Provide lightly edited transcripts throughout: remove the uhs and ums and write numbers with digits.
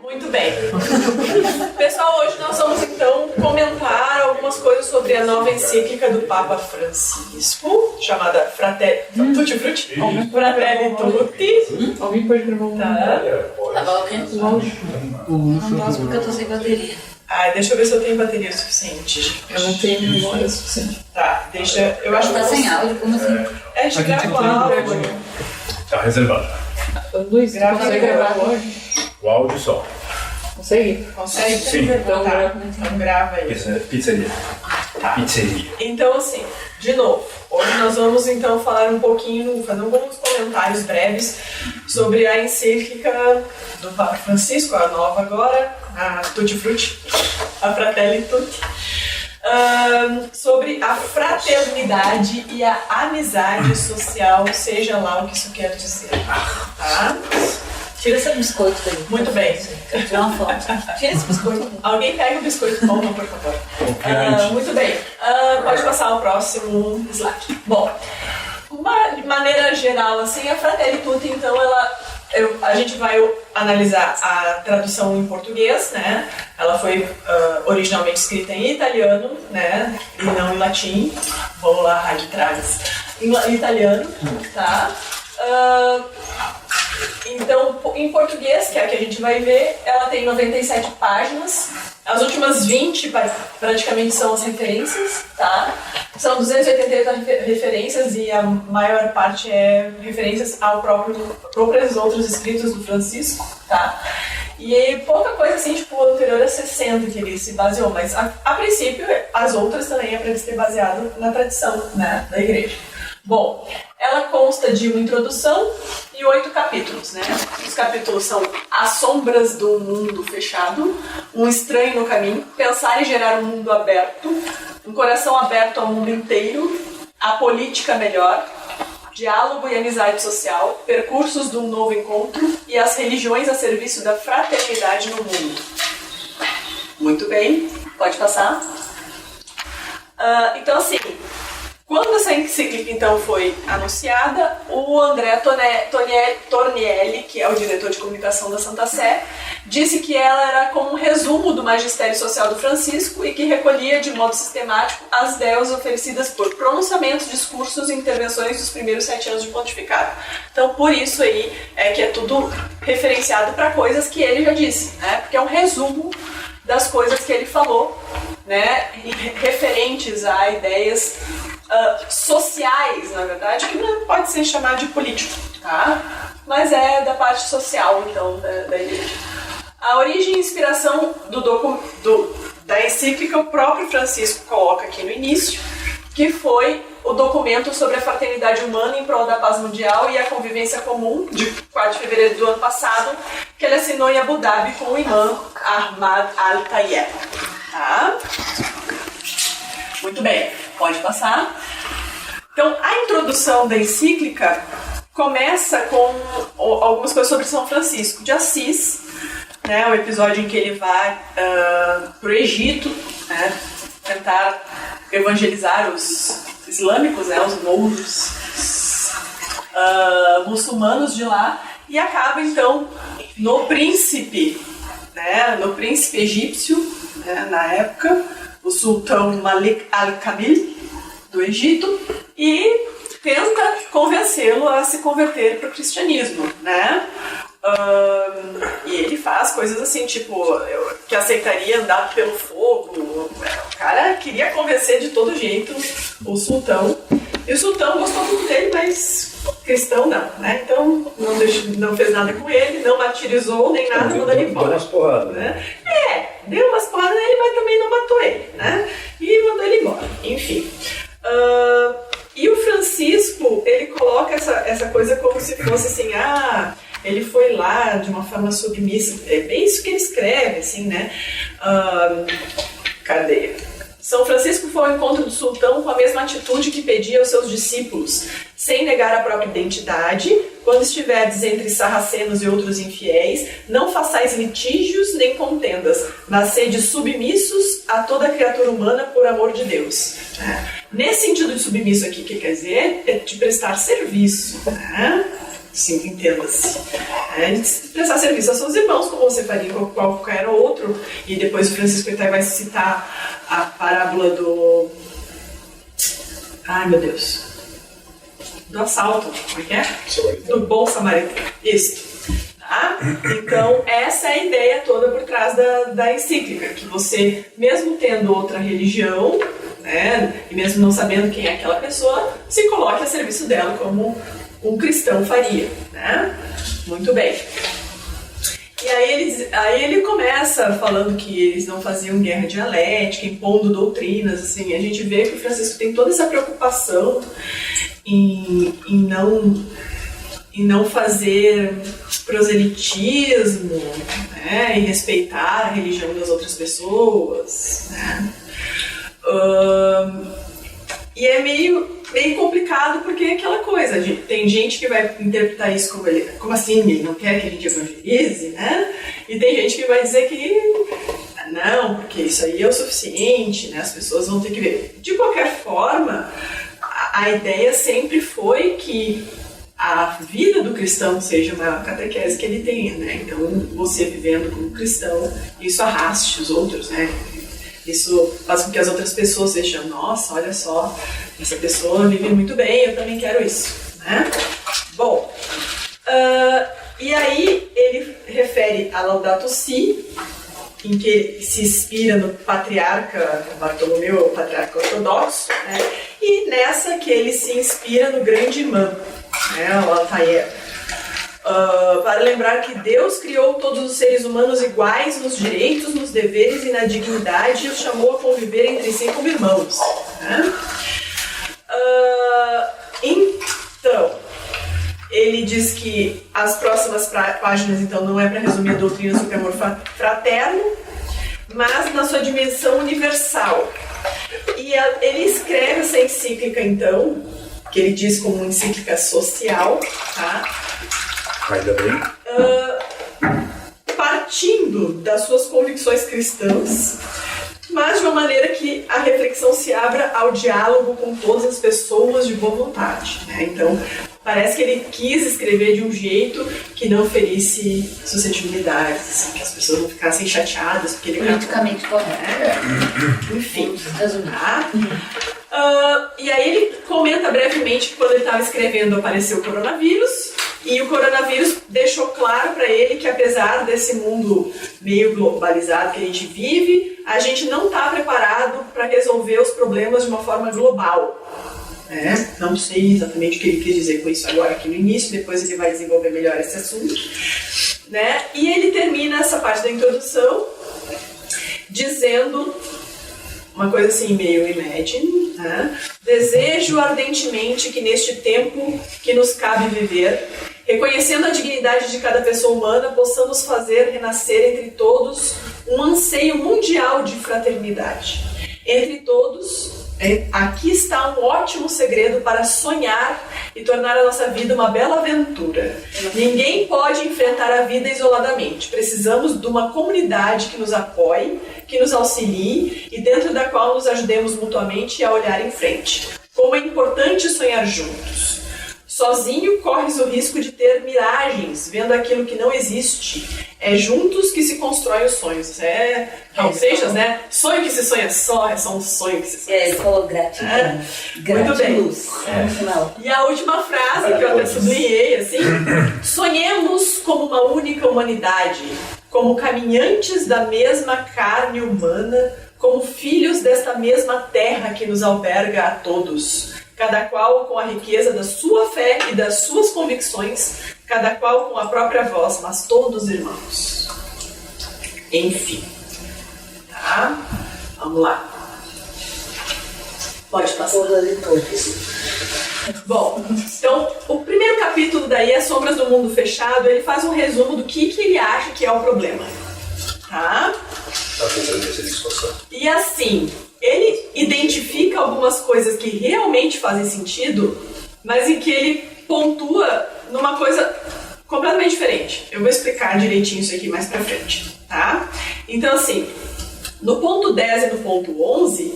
Muito bem. Pessoal, hoje nós vamos então comentar algumas coisas sobre a nova encíclica do Papa Francisco, chamada Fratelli Tutti Frutti. Fratelli Tutti. Alguém pode gravar um... Tava ouvindo? O áudio. Não posso porque eu tô sem bateria. Deixa eu ver se eu tenho bateria suficiente. Eu não tenho memória suficiente. Tá, deixa... Eu acho Tá que sem áudio, como assim? a gente grava o áudio. Tá reservado. Luiz, você consegue gravar hoje? O áudio só. Consegue? Consegue? Sim. Então, então grava aí. Pizzeria. Tá. Pizzeria. Então, assim, de novo, hoje nós vamos então falar um pouquinho, fazer alguns comentários breves sobre a encíclica do Papa Francisco, a nova agora, a Tutti Frutti, a Fratelli Tutti, sobre a fraternidade e a amizade social, seja lá o que isso quer dizer. Tá? Tira esse biscoito daí. Muito bem. Tirar uma foto. Tira esse biscoito. Alguém pega o biscoito bom, por favor. Muito bem. Pode passar o próximo slide. Bom, de maneira geral, assim, a Fratelli Tutti, então, a gente vai analisar a tradução em português, né? Ela foi originalmente escrita em italiano, né? E não em latim. Vamos lá, Rádio Tragas. Em italiano, tá? Então, em português, que é a que a gente vai ver, ela tem 97 páginas. As últimas 20 praticamente são as referências, tá? São 288 referências e a maior parte é referências ao próprios outros escritos do Francisco, tá? E pouca coisa assim, tipo, o anterior é 60 que ele se baseou, mas a princípio as outras também é para ele ser baseado na tradição, né, da igreja. Bom, ela consta de uma introdução e 8 capítulos, né? Os capítulos são As Sombras do Mundo Fechado, Um Estranho no Caminho, Pensar e Gerar um Mundo Aberto, Um Coração Aberto ao Mundo Inteiro, A Política Melhor, Diálogo e Amizade Social, Percursos de um Novo Encontro e As Religiões a Serviço da Fraternidade no Mundo. Muito bem, pode passar. Então, assim, quando essa encíclica então foi anunciada, o André Tornielli, que é o diretor de comunicação da Santa Sé, disse que ela era como um resumo do magistério social do Francisco e que recolhia de modo sistemático as ideias oferecidas por pronunciamentos, discursos e intervenções dos primeiros 7 anos de pontificado. Então, por isso aí é que é tudo referenciado para coisas que ele já disse, né? Porque é um resumo das coisas que ele falou, né? Referentes a ideias sociais, na verdade, que não pode ser chamado de político, tá? Mas é da parte social, então, da igreja. A origem e inspiração da encíclica, o próprio Francisco coloca aqui no início, que foi o documento sobre a fraternidade humana em prol da paz mundial e a convivência comum, de 4 de fevereiro do ano passado, que ele assinou em Abu Dhabi com o imã Ahmad Al-Tayyeb. Tá? Muito bem, pode passar. Então, a introdução da encíclica começa com algumas coisas sobre São Francisco de Assis, né, o episódio em que ele vai para o Egito, né, tentar evangelizar os islâmicos, né, os mouros muçulmanos de lá, e acaba então no príncipe, né, no príncipe egípcio, né, na época, o sultão Malik al-Kamil do Egito, e tenta convencê-lo a se converter para o cristianismo, né? E ele faz coisas assim, tipo, que aceitaria andar pelo fogo. O cara queria convencer de todo jeito o sultão, e o sultão gostou muito dele, mas cristão não, né? Então não fez nada com ele, não martirizou nem nada, mandou ele embora. Deu umas porradas, né? Deu umas porradas nele, mas também não matou ele, né? E mandou ele embora, enfim. E o Francisco, ele coloca essa coisa como se fosse assim, ele foi lá de uma forma submissa. É bem isso que ele escreve, assim, né? Cadê? São Francisco foi ao encontro do sultão com a mesma atitude que pedia aos seus discípulos, sem negar a própria identidade. Quando estiverdes entre sarracenos e outros infiéis, não façais litígios nem contendas, mas sede submissos a toda criatura humana por amor de Deus. Nesse sentido de submisso aqui, o que quer dizer? É de prestar serviço. Sim, entenda-se. De prestar serviço aos seus irmãos, como você faria com qualquer outro. E depois o Francisco Itai vai citar a parábola do... Ai, meu Deus. Do assalto, como é que é? Do bom samaritano. Isso. Tá? Então, essa é a ideia toda por trás da encíclica. Que você, mesmo tendo outra religião, né, e mesmo não sabendo quem é aquela pessoa, se coloque a serviço dela como um cristão faria, né? Muito bem. E aí ele começa falando que eles não faziam guerra dialética, impondo doutrinas, assim. A gente vê que o Francisco tem toda essa preocupação em não fazer proselitismo, né? E respeitar a religião das outras pessoas, né? E é meio complicado porque é aquela coisa, tem gente que vai interpretar isso como assim, ele não quer que a gente evangelize, né? E tem gente que vai dizer que não, porque isso aí é o suficiente, né? As pessoas vão ter que ver. De qualquer forma, a ideia sempre foi que a vida do cristão seja a maior catequese que ele tenha, né? Então, você vivendo como cristão, isso arraste os outros, né? Isso faz com que as outras pessoas vejam, nossa, olha só, essa pessoa vive muito bem, eu também quero isso, né? Bom, e aí ele refere a Laudato Si, em que ele se inspira no patriarca Bartolomeu, o patriarca ortodoxo, né? E nessa que ele se inspira no grande imã, né, o Altair. Para lembrar que Deus criou todos os seres humanos iguais nos direitos, nos deveres e na dignidade e os chamou a conviver entre si como irmãos, né? Então, ele diz que as próximas páginas, então, não é para resumir a doutrina sobre amor fraterno, mas na sua dimensão universal. E ele escreve essa encíclica, então, que ele diz como encíclica social, tá? Ainda bem. Partindo das suas convicções cristãs, mas de uma maneira que a reflexão se abra ao diálogo com todas as pessoas de boa vontade, né? Então, parece que ele quis escrever de um jeito que não ferisse suscetibilidades, assim, que as pessoas não ficassem chateadas porque ele politicamente correto. Enfim, tá? E aí ele comenta brevemente que quando ele estava escrevendo apareceu o coronavírus, e o coronavírus deixou claro para ele que, apesar desse mundo meio globalizado que a gente vive, a gente não está preparado para resolver os problemas de uma forma global. Não sei exatamente o que ele quis dizer com isso agora aqui no início, depois ele vai desenvolver melhor esse assunto, né? E ele termina essa parte da introdução dizendo uma coisa assim, meio imagine, né? Desejo ardentemente que neste tempo que nos cabe viver, reconhecendo a dignidade de cada pessoa humana, possamos fazer renascer entre todos um anseio mundial de fraternidade. Entre todos, aqui está um ótimo segredo para sonhar e tornar a nossa vida uma bela aventura. Ninguém pode enfrentar a vida isoladamente. Precisamos de uma comunidade que nos apoie, que nos auxilie e dentro da qual nos ajudemos mutuamente a olhar em frente. Como é importante sonhar juntos. Sozinho corres o risco de ter miragens, vendo aquilo que não existe. É juntos que se constroem os sonhos. Raul Seixas, né? Sonho que se sonha só, é só um sonho que se sonha. Ele falou gratidão. Muito bem. No final. E a última frase que eu até sublinhei, assim: sonhemos como uma única humanidade, como caminhantes da mesma carne humana, como filhos desta mesma terra que nos alberga a todos. Cada qual com a riqueza da sua fé e das suas convicções, cada qual com a própria voz, mas todos irmãos. Enfim. Tá? Vamos lá. Pode passar. Bom, então, o primeiro capítulo daí é Sombras do Mundo Fechado. Ele faz um resumo do que ele acha que é o problema. Tá? Tá tentando ver se ele esforçou. E assim, ele identifica algumas coisas que realmente fazem sentido, mas em que ele pontua numa coisa completamente diferente. Eu vou explicar direitinho isso aqui mais pra frente, tá? Então, assim, no ponto 10 e no ponto 11,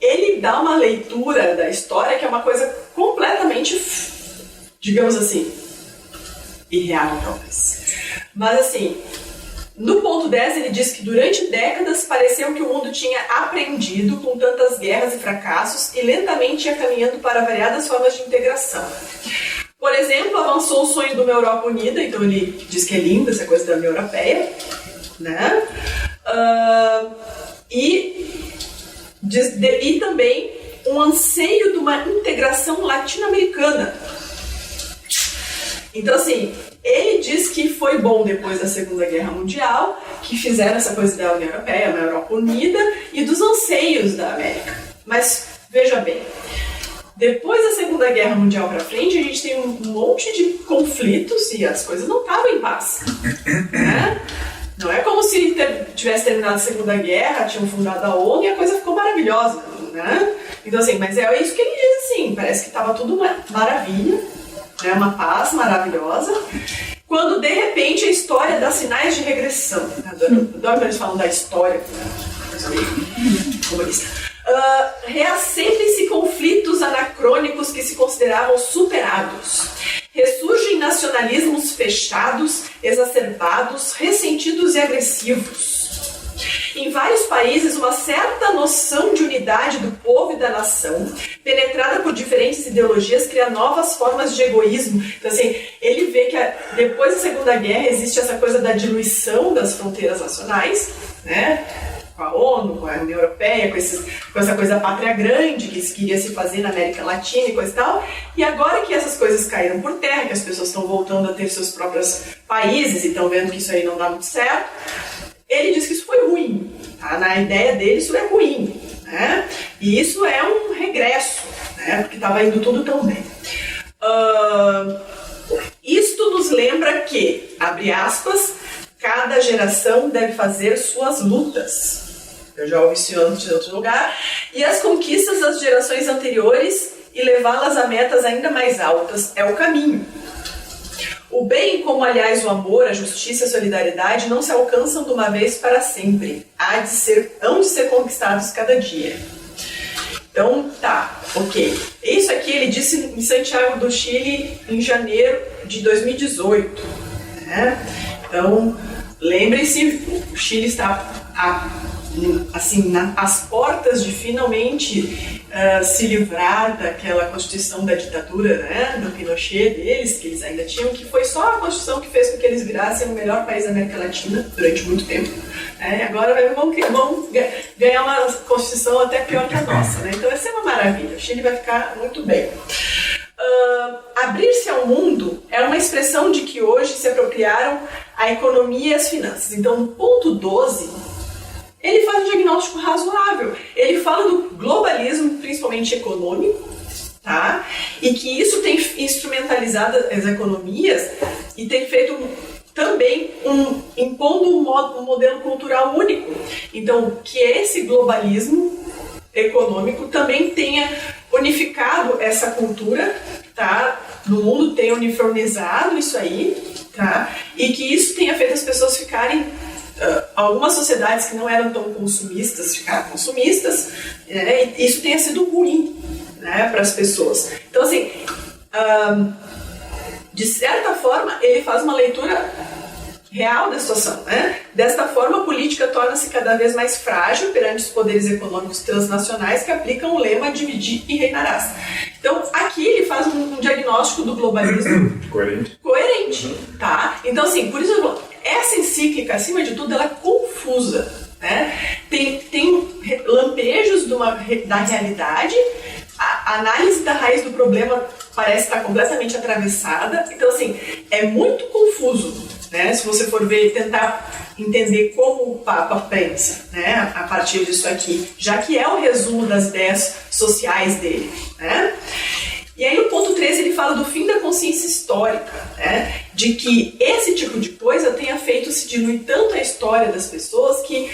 ele dá uma leitura da história que é uma coisa completamente, digamos assim, irreal, talvez. Mas, assim, no ponto 10 ele diz que durante décadas pareceu que o mundo tinha aprendido com tantas guerras e fracassos e lentamente ia caminhando para variadas formas de integração. Por exemplo, avançou o sonho de uma Europa unida, então ele diz que é linda essa coisa da União Europeia, né? E também um anseio de uma integração latino-americana. Então, assim, ele diz que foi bom depois da Segunda Guerra Mundial, que fizeram essa coisa da União Europeia, uma Europa unida, e dos anseios da América. Mas, veja bem, depois da Segunda Guerra Mundial pra frente, a gente tem um monte de conflitos e as coisas não estavam em paz, né? Não é como se tivesse terminado a Segunda Guerra, tinham fundado a ONU e a coisa ficou maravilhosa, né? Então, assim, mas é isso que ele diz, assim, parece que estava tudo uma maravilha, né? Uma paz maravilhosa, quando, de repente, a história dá sinais de regressão. Adoro quando eles falam da história, coisa meio comunista. Reacendem-se conflitos anacrônicos que se consideravam superados. Ressurgem nacionalismos fechados, exacerbados, ressentidos e agressivos. Em vários países, uma certa noção de unidade do povo e da nação, penetrada por diferentes ideologias, cria novas formas de egoísmo. Então, assim, ele vê que depois da Segunda Guerra existe essa coisa da diluição das fronteiras nacionais, né? Com a ONU, com a União Europeia, com essa coisa da pátria grande que se queria se fazer na América Latina e coisa e tal. E agora que essas coisas caíram por terra, que as pessoas estão voltando a ter seus próprios países e estão vendo que isso aí não dá muito certo, ele diz que isso foi ruim. Tá? Na ideia dele, isso é ruim, né? E isso é um regresso, né? Porque estava indo tudo tão bem. Isto nos lembra que, abre aspas, cada geração deve fazer suas lutas. Eu já ouvi isso antes em outro lugar. E as conquistas das gerações anteriores e levá-las a metas ainda mais altas é o caminho. O bem, como aliás o amor, a justiça e a solidariedade, não se alcançam de uma vez para sempre. Hão de ser conquistados cada dia. Então, tá, ok. Isso aqui ele disse em Santiago do Chile em janeiro de 2018. Né? Então, lembrem-se, o Chile está assim, às portas de finalmente se livrar daquela constituição da ditadura, né, do Pinochet deles, que eles ainda tinham, que foi só a constituição que fez com que eles virassem o melhor país da América Latina durante muito tempo. Agora vão ganhar uma constituição até pior que a nossa, né? Então vai ser uma maravilha, o Chile vai ficar muito bem. Abrir-se ao mundo é uma expressão de que hoje se apropriaram a economia e as finanças. Então, no ponto 12, ele faz um diagnóstico razoável. Ele fala do globalismo, principalmente econômico, tá? E que isso tem instrumentalizado as economias e tem feito também impondo um modelo cultural único. Então, que esse globalismo econômico também tenha unificado essa cultura, tá? No mundo tenha uniformizado isso aí, tá? E que isso tenha feito as pessoas ficarem algumas sociedades que não eram tão consumistas ficaram consumistas, né? E isso tenha sido ruim, né, para as pessoas. Então, assim, de certa forma, ele faz uma leitura real da situação, né? Desta forma, a política torna-se cada vez mais frágil perante os poderes econômicos transnacionais que aplicam o lema dividir e reinarás. Então, aqui ele faz um diagnóstico do globalismo coerente, tá? Então, assim, por isso essa encíclica, acima de tudo, ela é confusa, né? Tem lampejos da realidade, a análise da raiz do problema parece estar completamente atravessada. Então, assim, é muito confuso, né? Se você for ver, tentar entender como o Papa pensa, né? A partir disso aqui, já que é o resumo das ideias sociais dele, né? E aí no ponto 13 ele fala do fim da consciência histórica, né? De que esse tipo de coisa tenha feito se diluir tanto a história das pessoas que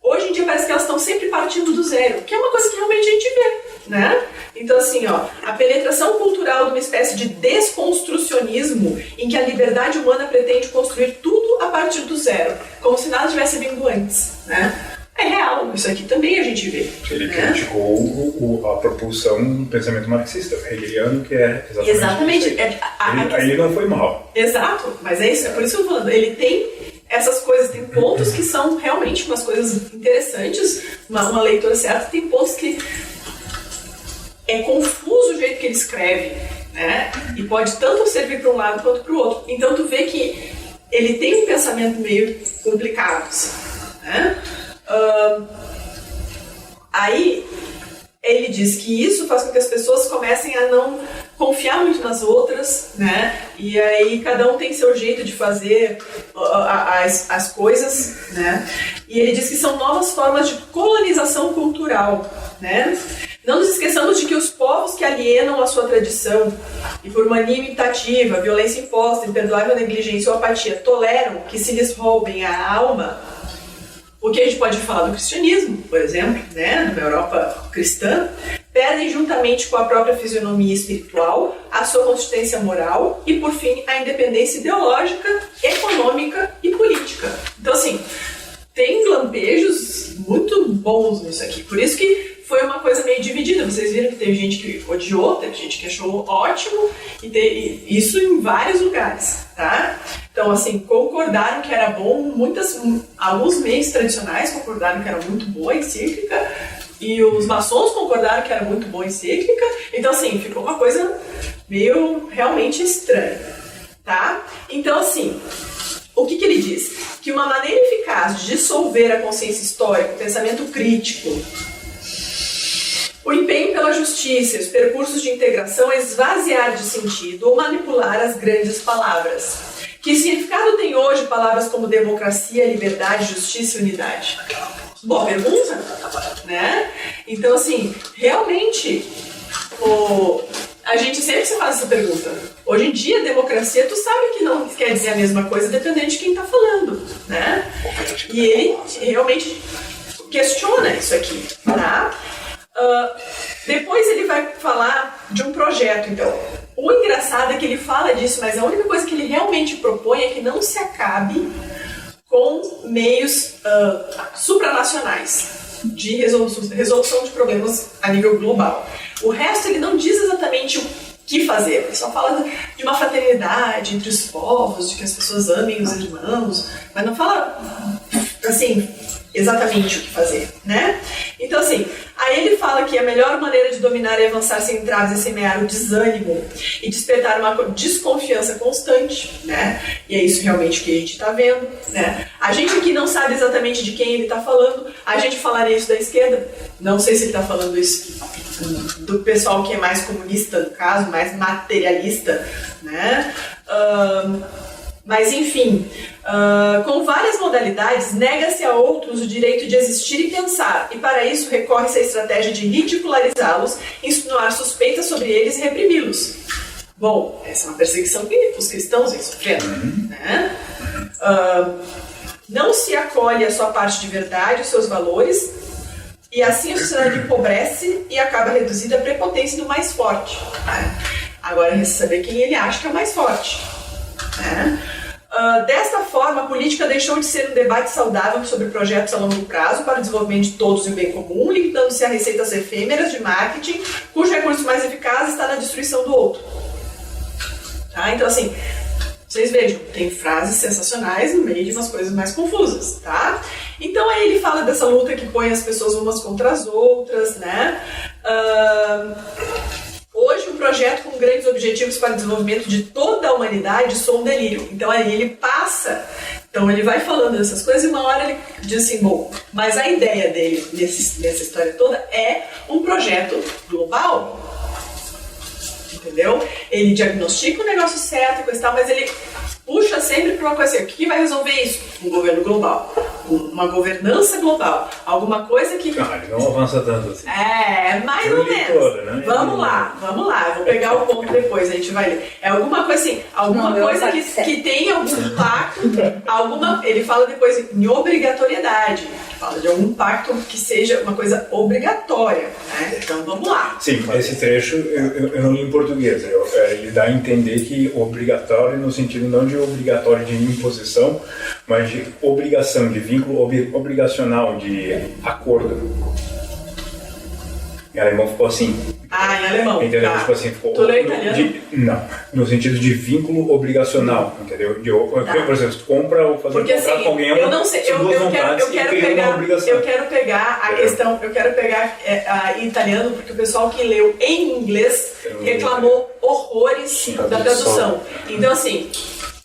Hoje em dia parece que elas estão sempre partindo do zero, que é uma coisa que realmente a gente vê, né? Então assim, ó, a penetração cultural de uma espécie de desconstrucionismo em que a liberdade humana pretende construir tudo a partir do zero, como se nada tivesse vindo antes, né? É real, isso aqui também a gente vê. Ele né? criticou a propulsão do pensamento marxista, hegeliano, que é exatamente isso aí. Aí ele não foi mal. Exato, mas é isso, é por isso que eu tô falando. Ele tem essas coisas, tem pontos que são realmente umas coisas interessantes, uma leitura certa, tem pontos que é confuso o jeito que ele escreve, né? E pode tanto servir para um lado quanto para o outro. Então tu vê que ele tem um pensamento meio complicado, assim, né? Aí ele diz que isso faz com que as pessoas comecem a não confiar muito nas outras, né? E aí cada um tem seu jeito de fazer as coisas, né? E ele diz que são novas formas de colonização cultural, né? Não nos esqueçamos de que os povos que alienam a sua tradição e por mania imitativa, violência imposta, imperdoável negligência ou apatia toleram que se lhes roubem a alma. O que a gente pode falar do cristianismo, por exemplo, né, numa Europa cristã, perdem juntamente com a própria fisionomia espiritual a sua consistência moral e, por fim, a independência ideológica, econômica e política. Então, assim, tem lampejos muito bons nisso aqui. Por isso que foi uma coisa meio dividida. Vocês viram que teve gente que odiou, teve gente que achou ótimo, e isso em vários lugares, tá? Então, assim, concordaram que era bom, alguns meios tradicionais concordaram que era muito boa a encíclica, e os maçons concordaram que era muito boa a encíclica. Então, assim, ficou uma coisa meio realmente estranha, tá? Então, assim, o que ele diz? Que uma maneira eficaz de dissolver a consciência histórica, o pensamento crítico, o empenho pela justiça, os percursos de integração é esvaziar de sentido ou manipular as grandes palavras. Que significado tem hoje palavras como democracia, liberdade, justiça e unidade? Boa pergunta, né? Então, assim, realmente, a gente sempre se faz essa pergunta. Hoje em dia, democracia, tu sabe que não quer dizer a mesma coisa dependendo de quem está falando, né? E ele realmente questiona isso aqui, tá? Depois ele vai falar de um projeto, então. O engraçado é que ele fala disso, mas a única coisa que ele realmente propõe é que não se acabe com meios supranacionais de resolução de problemas a nível global. O resto ele não diz exatamente o que fazer, ele só fala de uma fraternidade entre os povos, de que as pessoas amem os irmãos, mas não fala, assim, exatamente o que fazer, né? Então, assim, aí ele fala que a melhor maneira de dominar é avançar sem entraves e semear o desânimo e despertar uma desconfiança constante, né? E é isso realmente que a gente está vendo, né? A gente aqui não sabe exatamente de quem ele está falando, a gente falaria isso da esquerda, não sei se ele está falando isso do pessoal que é mais comunista, no caso, mais materialista, né? Mas, enfim, com várias modalidades, nega-se a outros o direito de existir e pensar, e para isso recorre-se à estratégia de ridicularizá-los, insinuar suspeitas sobre eles e reprimi-los. Bom, essa é uma perseguição que os cristãos vêm sofrendo, né? Não se acolhe a sua parte de verdade, os seus valores, e assim a sociedade empobrece e acaba reduzida à prepotência do mais forte. Né? Agora, é saber quem ele acha que é o mais forte. Né? Desta forma, a política deixou de ser um debate saudável sobre projetos a longo prazo para o desenvolvimento de todos e o bem comum, limitando-se a receitas efêmeras de marketing, cujo recurso mais eficaz está na destruição do outro. Tá? Então, assim, vocês vejam, tem frases sensacionais no meio de umas coisas mais confusas, tá? Então, aí ele fala dessa luta que põe as pessoas umas contra as outras, né? Hoje, um projeto com grandes objetivos para o desenvolvimento de toda a humanidade soa um delírio. Então, aí ele passa, então ele vai falando dessas coisas e uma hora ele diz assim, bom, mas a ideia dele nessa história toda é um projeto global. Entendeu? Ele diagnostica o negócio certo e coisa e tal, mas ele puxa sempre para uma coisa assim, o que vai resolver isso? Um governo global. uma governança global, alguma coisa que... Não, ele não avança tanto assim. Mais ou menos. Toda, né? Vamos lá, eu vou pegar o ponto depois, a gente vai ler. É alguma coisa assim, alguma coisa que tem algum pacto, ele fala depois em obrigatoriedade, fala de algum pacto que seja uma coisa obrigatória, né? Então vamos lá. Sim, esse trecho eu não li em português, ele dá a entender que obrigatório no sentido não de obrigatório de imposição, mas de obrigação, de vínculo obrigacional, de acordo. Em alemão ficou assim. Em alemão. Entendeu? Tá. Tipo assim, ficou. Tu leu italiano? Não, no sentido de vínculo obrigacional, entendeu? Por exemplo, tu compra ou fazer um contrato assim, com alguém, eu não sei, eu quero pegar a questão, eu quero pegar em italiano, porque o pessoal que leu em inglês reclamou horrores da tradução. Então, assim,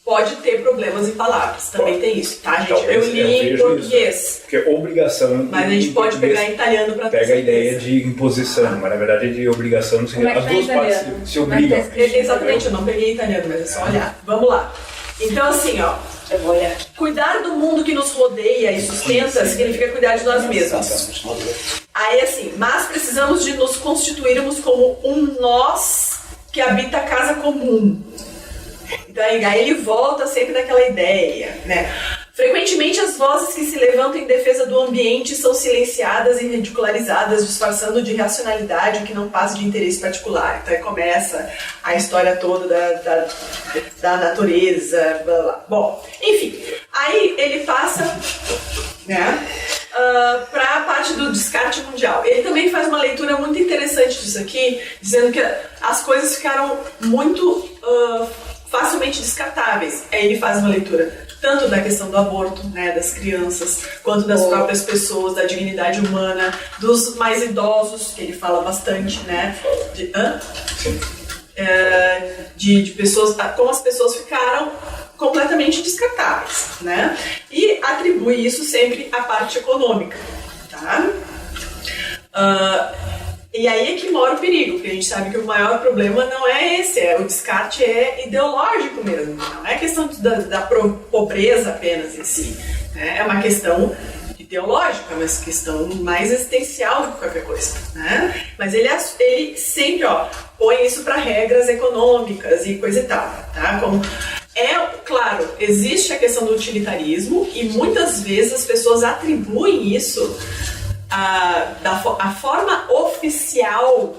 pode ter problemas em palavras, também tem isso, tá, gente? Eu li em português. Isso. Porque obrigação. Mas a gente pode pegar em italiano para pega a ideia de imposição, mas na verdade é de obrigação, no sentido, as duas partes se obrigam. Exatamente, eu não peguei italiano, mas é só olhar. Vamos lá. Então, assim, eu vou olhar aqui. Cuidar do mundo que nos rodeia e sustenta significa cuidar de nós mesmos. Aí, assim, mas precisamos de nos constituirmos como um nós que habita a casa comum. Então, aí ele volta sempre naquela ideia, né? Frequentemente as vozes que se levantam em defesa do ambiente são silenciadas e ridicularizadas, disfarçando de racionalidade o que não passa de interesse particular. Então aí começa a história toda da natureza, blá, blá. Bom, enfim, aí ele passa, né, para a parte do descarte mundial. Ele também faz uma leitura muito interessante disso aqui, dizendo que as coisas ficaram muito facilmente descartáveis. Aí ele faz uma leitura tanto da questão do aborto, né, das crianças, quanto das próprias pessoas, da dignidade humana, dos mais idosos, que ele fala bastante, né, de pessoas, como as pessoas ficaram completamente descartáveis, né, e atribui isso sempre à parte econômica, tá? E aí é que mora o perigo, porque a gente sabe que o maior problema não é esse, o descarte é ideológico mesmo, não é questão da pobreza apenas em si, né? É uma questão ideológica, mas questão mais existencial do que qualquer coisa, né? Mas ele sempre põe isso para regras econômicas e coisa e tal, tá? Como claro, existe a questão do utilitarismo e muitas vezes as pessoas atribuem isso a forma oficial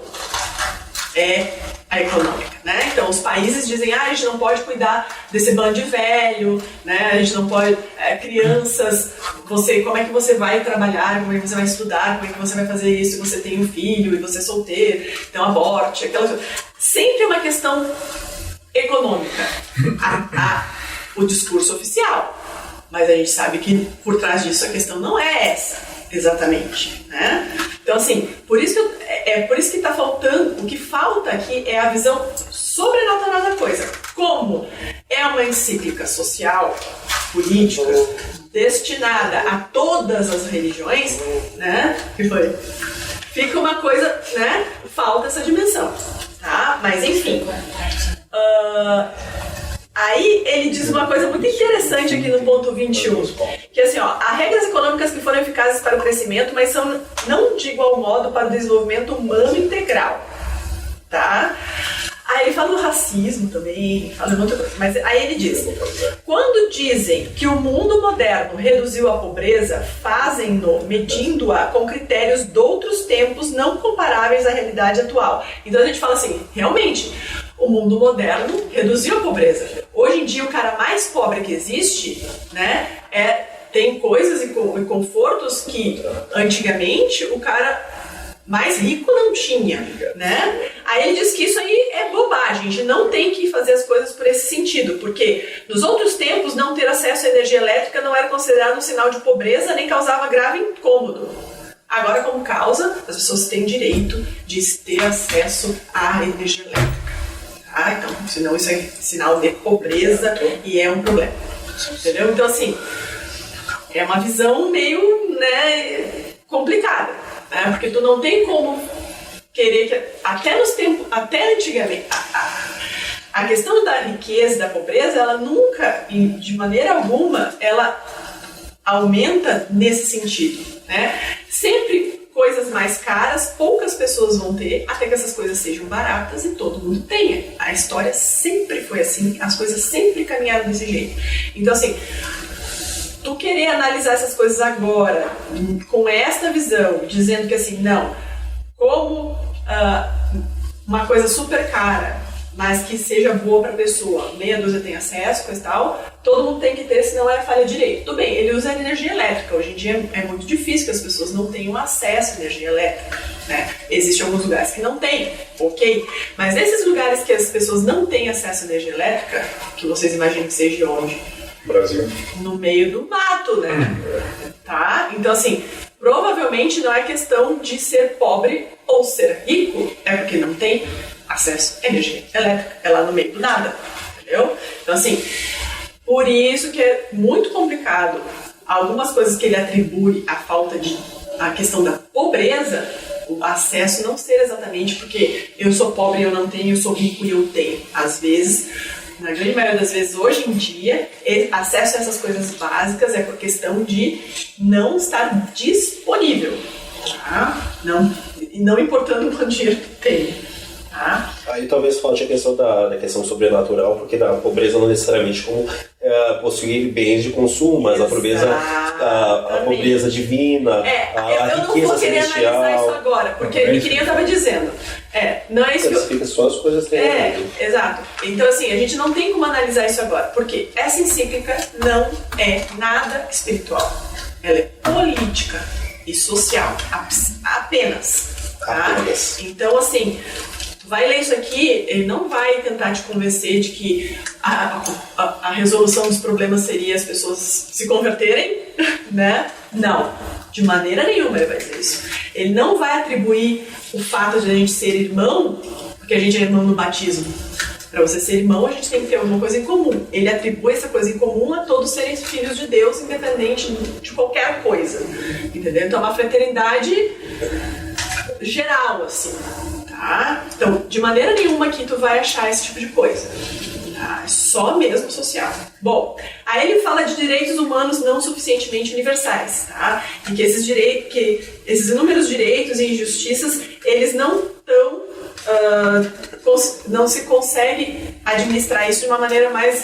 é a econômica, né? Então os países dizem, a gente não pode cuidar desse bando de velho, né? A gente não pode, crianças, como é que você vai trabalhar, como é que você vai estudar, como é que você vai fazer isso se você tem um filho e você é solteiro, então aborte, aquelas... Sempre é uma questão econômica, o discurso oficial, mas a gente sabe que por trás disso a questão não é essa. Exatamente, né? Então, assim, por isso que está faltando, o que falta aqui é a visão sobrenatural da coisa. Como é uma encíclica social, política, destinada a todas as religiões, né? Que foi? Fica uma coisa, né? Falta essa dimensão, tá? Mas, enfim. Aí ele diz uma coisa muito interessante aqui no ponto 21, que assim, há regras econômicas que foram eficazes para o crescimento, mas são não de igual modo para o desenvolvimento humano integral, tá? Aí ele fala do racismo também, fala de muita coisa, mas aí ele diz, quando dizem que o mundo moderno reduziu a pobreza, fazem-no medindo-a com critérios de outros tempos não comparáveis à realidade atual. Então a gente fala assim, realmente, o mundo moderno reduziu a pobreza. Hoje em dia, o cara mais pobre que existe, né, tem coisas e confortos que antigamente o cara mais rico não tinha, né? Aí ele diz que isso aí é bobagem, a gente não tem que fazer as coisas por esse sentido, porque nos outros tempos não ter acesso à energia elétrica não era considerado um sinal de pobreza nem causava grave incômodo. Agora, como causa, as pessoas têm direito de ter acesso à energia elétrica. Então, senão isso é sinal de pobreza e é um problema, entendeu? Então, assim, é uma visão meio, né, complicada, né? Porque tu não tem como querer que, até antigamente, a questão da riqueza e da pobreza, ela nunca, de maneira alguma, ela aumenta nesse sentido, né? Sempre coisas mais caras, poucas pessoas vão ter, até que essas coisas sejam baratas e todo mundo tenha. A história sempre foi assim, as coisas sempre caminharam desse jeito. Então, assim, tu querer analisar essas coisas agora, com esta visão, dizendo que assim, não, como uma coisa super cara, mas que seja boa para a pessoa, meia dúzia tem acesso, coisa e tal, todo mundo tem que ter, senão é falha direito. Tudo bem, ele usa energia elétrica, hoje em dia é muito difícil que as pessoas não tenham acesso à energia elétrica, né? Existem alguns lugares que não tem, ok, mas nesses lugares que as pessoas não têm acesso à energia elétrica, que vocês imaginam que seja onde? Brasil. No meio do mato, né? Tá? Então, assim, provavelmente não é questão de ser pobre ou ser rico, é porque não tem acesso à energia elétrica, é lá no meio do nada, entendeu? Então, assim, por isso que é muito complicado algumas coisas que ele atribui à falta de, a questão da pobreza, o acesso não ser exatamente porque eu sou pobre e eu não tenho, eu sou rico e eu tenho. Às vezes, na grande maioria das vezes, hoje em dia, acesso a essas coisas básicas é por questão de não estar disponível, tá? Não importando quanto dinheiro tu tem. Tá? Aí talvez falte a questão da questão sobrenatural, porque da pobreza não necessariamente como possuir bens de consumo, mas a pobreza divina, a eu riqueza não vou querer celestial. analisar isso agora, porque o que eu estava dizendo. Não é isso que eu... Fica só as coisas que exato. Então, assim, a gente não tem como analisar isso agora, porque essa encíclica não é nada espiritual. Ela é política e social, apenas. Tá? Então, assim, vai ler isso aqui, ele não vai tentar te convencer de que a resolução dos problemas seria as pessoas se converterem, né? Não, de maneira nenhuma ele vai dizer isso. Ele não vai atribuir o fato de a gente ser irmão, porque a gente é irmão no batismo. Para você ser irmão, a gente tem que ter alguma coisa em comum. Ele atribui essa coisa em comum a todos serem filhos de Deus, independente de qualquer coisa. Entendeu? Então, é uma fraternidade geral, assim. Tá? Então, de maneira nenhuma aqui tu vai achar esse tipo de coisa. Tá? É só mesmo social. Bom, aí ele fala de direitos humanos não suficientemente universais, tá? E que esses inúmeros direitos e injustiças, eles não se consegue administrar isso de uma maneira mais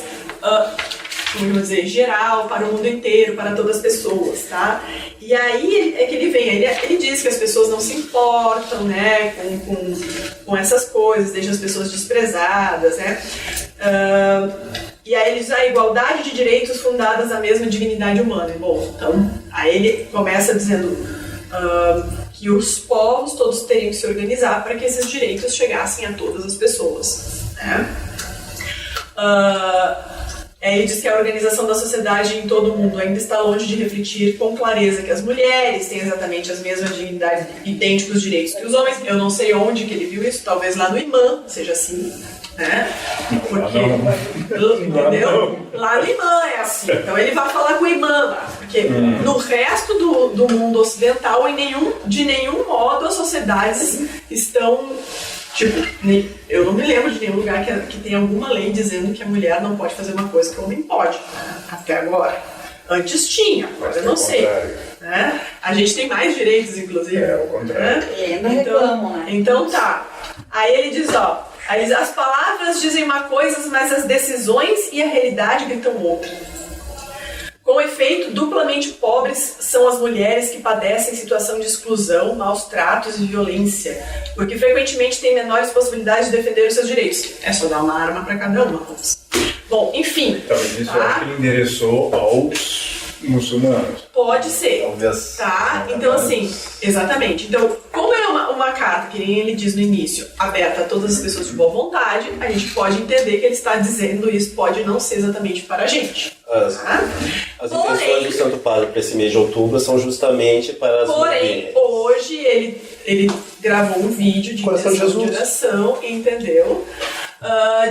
como eu vou dizer, geral, para o mundo inteiro, para todas as pessoas, tá? E aí é que ele vem, ele diz que as pessoas não se importam, né, com essas coisas, deixam as pessoas desprezadas, né? E aí ele diz a igualdade de direitos fundadas na mesma dignidade humana. Bom, então, aí ele começa dizendo que os povos todos teriam que se organizar para que esses direitos chegassem a todas as pessoas, né? Ele diz que a organização da sociedade em todo o mundo ainda está longe de refletir com clareza que as mulheres têm exatamente as mesmas dignidades, idênticos direitos que os homens. Eu não sei onde que ele viu isso, talvez lá no imã seja assim, né? Porque, entendeu? Lá no imã é assim. Então ele vai falar com o imã lá, porque no resto do mundo ocidental, de nenhum modo as sociedades estão... Tipo, eu não me lembro de nenhum lugar que tenha alguma lei dizendo que a mulher não pode fazer uma coisa que o homem pode, né? Até agora. Antes tinha, agora eu não sei. Né? A gente tem mais direitos, inclusive. É, ao contrário. Né? Não reclamam, né? Então tá. Aí ele diz, as palavras dizem uma coisa, mas as decisões e a realidade gritam outra. Com efeito, duplamente pobres são as mulheres que padecem situação de exclusão, maus tratos e violência, porque frequentemente têm menores possibilidades de defender os seus direitos. É só dar uma arma para cada uma. Bom, enfim. Talvez isso eu acho que ele endereçou aos muçulmanos. Pode ser. Talvez. Tá? Então, assim, exatamente. Então, como é uma carta, que nem ele diz no início, aberta a todas as pessoas de boa vontade, a gente pode entender que ele está dizendo isso pode não ser exatamente para a gente. As intenções do Santo Padre para esse mês de outubro são justamente para as mulheres. Hoje ele gravou um vídeo de intenção de oração, entendeu?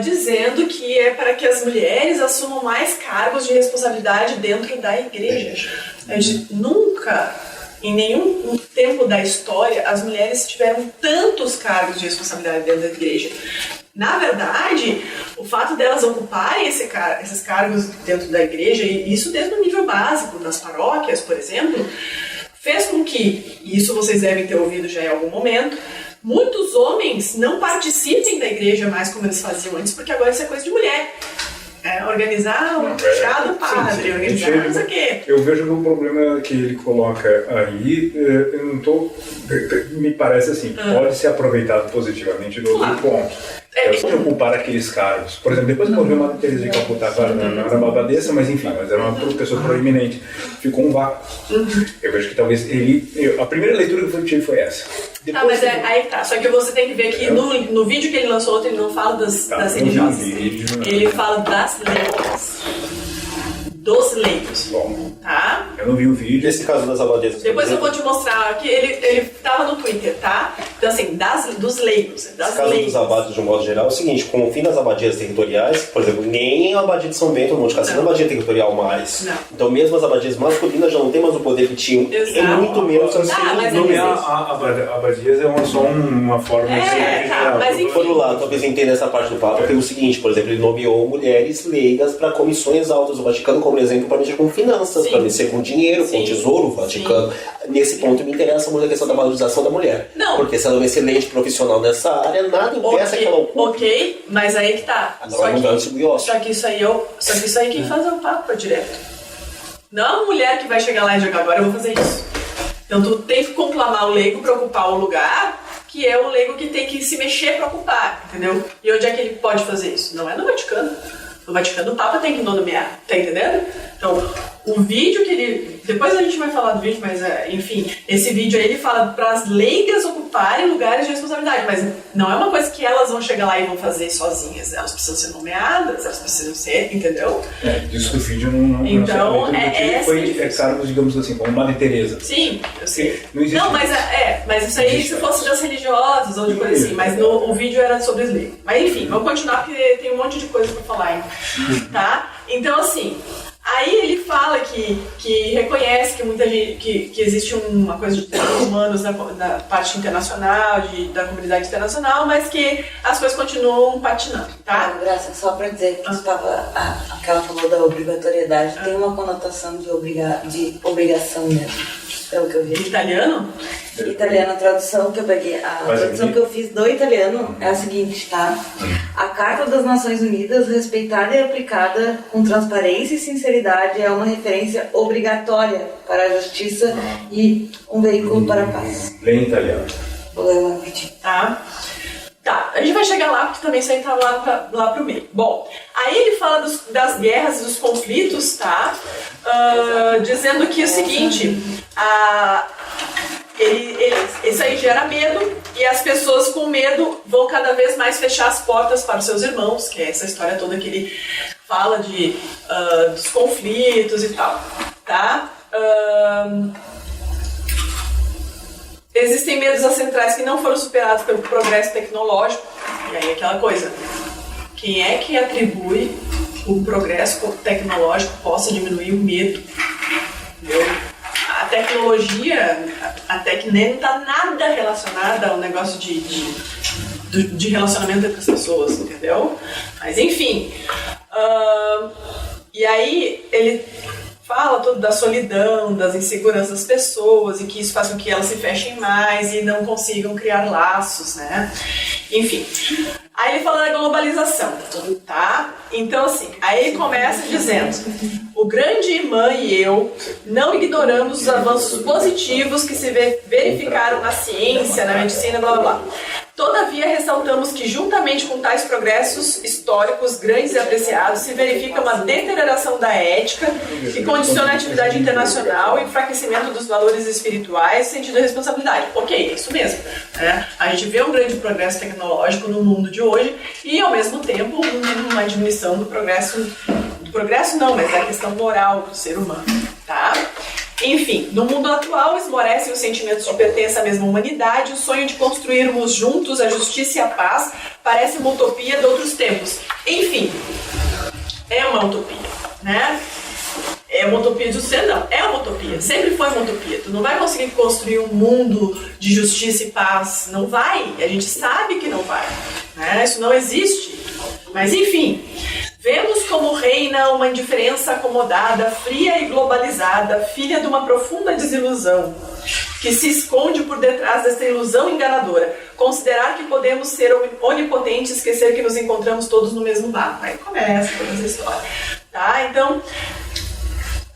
Dizendo que é para que as mulheres assumam mais cargos de responsabilidade dentro da igreja. Nunca, em nenhum tempo da história, as mulheres tiveram tantos cargos de responsabilidade dentro da igreja. Na verdade, o fato delas ocuparem esses cargos dentro da igreja, e isso desde o nível básico, nas paróquias, por exemplo, fez com que, e isso vocês devem ter ouvido já em algum momento, muitos homens não participem da igreja mais como eles faziam antes, porque agora isso é coisa de mulher. Organizar o chá do padre, organizar não sei o quê. Eu vejo que o problema que ele coloca aí, eu não tô, me parece assim, pode ser aproveitado positivamente do outro ponto. Se ocupar aqueles cargos. Por exemplo, depois que eu vi uma Teresa de Calcutá, claro, não era uma abadesa, mas enfim, mas era uma pessoa proeminente. Ficou um vácuo. Eu vejo que talvez a primeira leitura que eu tive foi essa. Tá, mas aí tá. Só que você tem que ver que no vídeo que ele lançou ontem, ele não fala das religiosas. Ele fala das leigos. Dos leigos. Bom, tá? Eu não vi o vídeo. Nesse caso das abadesas. Depois eu vou te mostrar que ele tava no Twitter, tá? Então assim, dos leigos. Nesse caso dos abades de um modo geral é o seguinte, com o fim das abadias territoriais, por exemplo, nem a abadia de São Bento, no Monte Cassino, é abadia territorial mais. Não. Então mesmo as abadias masculinas já não tem mais o poder que tinham. Exato. É muito menos assim. Abadias é só uma forma de ser tá, mas enfim. Por um lado, talvez entenda essa parte do Papa, tem o seguinte, por exemplo, ele nomeou mulheres leigas para comissões altas do Vaticano, como exemplo, para mexer com finanças, para mexer com dinheiro, com tesouro, o Vaticano. Nesse ponto me interessa muito a questão da valorização da mulher. Não. Porque se ela é uma excelente profissional nessa área, nada impeça que ela ocupe. Ok, mas aí que tá. Só que isso aí quem faz é o Papa direto. Não é uma mulher que vai chegar lá e jogar, agora eu vou fazer isso. Então tu tem que conclamar o leigo para ocupar o lugar, que é o leigo que tem que se mexer para ocupar, entendeu? E onde é que ele pode fazer isso? Não é no Vaticano. No Vaticano o Papa tem que nomear, tá entendendo? Então, o vídeo que ele... Depois a gente vai falar do vídeo, mas enfim, esse vídeo aí ele fala para as leigas ocuparem lugares de responsabilidade, mas não é uma coisa que elas vão chegar lá e vão fazer sozinhas. Elas precisam ser nomeadas, elas precisam ser, entendeu? Disso que o vídeo não então, foi cargos, digamos assim, como Madre Teresa. Sim, eu sei. Não, mas isso aí se fosse das religiosas ou de coisa assim, mas o vídeo era sobre os leigos. Mas enfim, vamos continuar porque tem um monte de coisa para falar ainda, tá? Então assim... Aí ele fala que reconhece que muita gente, que existe uma coisa de direitos humanos da parte internacional, da comunidade internacional, mas que as coisas continuam patinando, tá? Graça, só pra dizer que que ela falou da obrigatoriedade, tem uma conotação de obrigação mesmo. Pelo que eu vi. Italiano? Italiano, a tradução que eu peguei, a tradução que eu fiz do italiano é a seguinte, tá? A Carta das Nações Unidas, respeitada e aplicada com transparência e sinceridade, é uma referência obrigatória para a justiça e um veículo para a paz. Lê em italiano. Vou ler uma rapidinho. Tá, a gente vai chegar lá porque também isso aí tá lá pro meio. Bom, aí ele fala das guerras e dos conflitos, tá? Dizendo que é o seguinte, isso aí gera medo e as pessoas com medo vão cada vez mais fechar as portas para os seus irmãos, que é essa história toda que ele fala dos conflitos e tal, tá? Existem medos ancestrais que não foram superados pelo progresso tecnológico. E aí aquela coisa, quem é que atribui o progresso tecnológico possa diminuir o medo? Entendeu? A tecnologia até que nem está nada relacionada ao negócio de relacionamento entre as pessoas, entendeu? Mas enfim, e aí ele fala tudo da solidão, das inseguranças das pessoas e que isso faz com que elas se fechem mais e não consigam criar laços, né? Enfim. Aí ele fala da globalização, tá? Então assim, aí ele começa dizendo: o grande imã e eu não ignoramos os avanços positivos que se verificaram na ciência, na medicina, blá blá blá. Todavia, ressaltamos que, juntamente com tais progressos históricos grandes e apreciados, se verifica uma deterioração da ética que condiciona a atividade internacional e enfraquecimento dos valores espirituais, sentido de responsabilidade. Ok, é isso mesmo. Né? A gente vê um grande progresso tecnológico no mundo de hoje e, ao mesmo tempo, uma diminuição do progresso não, mas da questão moral do ser humano. Tá? Enfim, no mundo atual esmorecem os sentimentos de pertença à mesma humanidade, o sonho de construirmos juntos a justiça e a paz parece uma utopia de outros tempos. Enfim, é uma utopia, né? É uma utopia de ser, não, é uma utopia, sempre foi uma utopia. Tu não vai conseguir construir um mundo de justiça e paz, não vai, a gente sabe que não vai. né? Isso não existe. Mas enfim, vemos como reina uma indiferença acomodada, fria e globalizada, filha de uma profunda desilusão, que se esconde por detrás dessa ilusão enganadora. Considerar que podemos ser onipotentes e esquecer que nos encontramos todos no mesmo barco. Aí começa toda essa história. Tá? Então,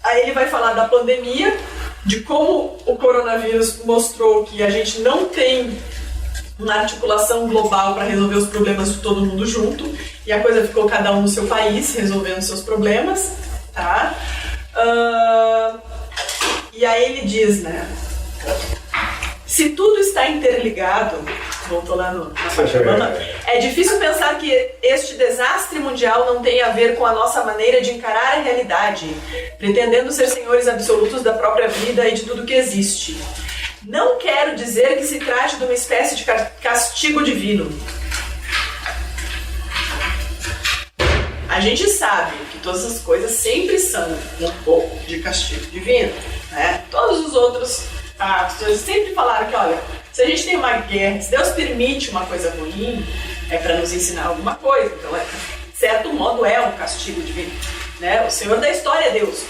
aí ele vai falar da pandemia, de como o coronavírus mostrou que a gente não tem uma articulação global para resolver os problemas de todo mundo junto, e a coisa ficou cada um no seu país resolvendo seus problemas, tá? E aí ele diz, né? Se tudo está interligado, voltou lá na Pachamama, é difícil pensar que este desastre mundial não tem a ver com a nossa maneira de encarar a realidade, pretendendo ser senhores absolutos da própria vida e de tudo que existe. Não quero dizer que se trate de uma espécie de castigo divino. A gente sabe que todas as coisas sempre são um pouco de castigo divino, né? Todos os outros atos, eles sempre falaram que, olha, se a gente tem uma guerra, se Deus permite uma coisa ruim, é para nos ensinar alguma coisa. Então, de certo modo, é um castigo divino, né? O Senhor da história é Deus.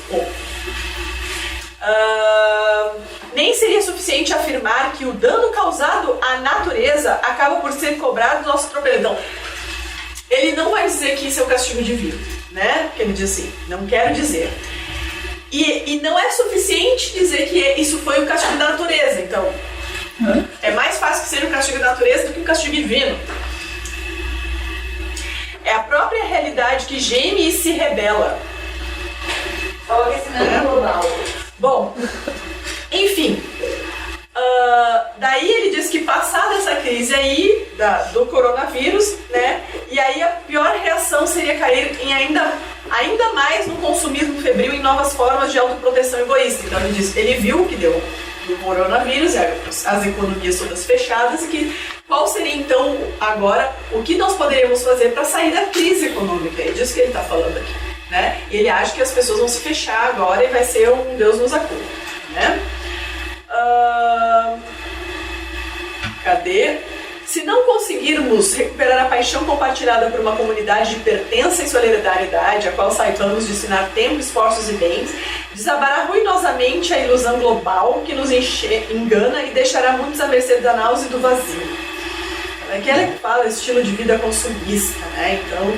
Nem seria suficiente afirmar que o dano causado à natureza acaba por ser cobrado do nosso próprio. Então, ele não vai dizer que isso é um castigo divino, né? Porque ele diz assim, não quero dizer. E não é suficiente dizer que isso foi um castigo da natureza. Então, é mais fácil que seja um castigo da natureza do que um castigo divino. É a própria realidade que geme e se rebela. Só o aquecimento global. Bom, enfim, daí ele diz que passada essa crise aí do coronavírus, né, e aí a pior reação seria cair em ainda mais no consumismo febril e novas formas de autoproteção egoísta. Então ele diz, ele viu o que deu no coronavírus, as economias todas fechadas, e que qual seria então agora o que nós poderíamos fazer para sair da crise econômica? É disso que ele está falando aqui. Né? E ele acha que as pessoas vão se fechar agora e vai ser um Deus nos acuda, né? Cadê? Se não conseguirmos recuperar a paixão compartilhada por uma comunidade de pertença e solidariedade, a qual saibamos destinar tempo, esforços e bens, desabará ruinosamente a ilusão global que nos engana e deixará muitos à mercê da náusea e do vazio. Aquela que fala estilo de vida consumista, né? Então,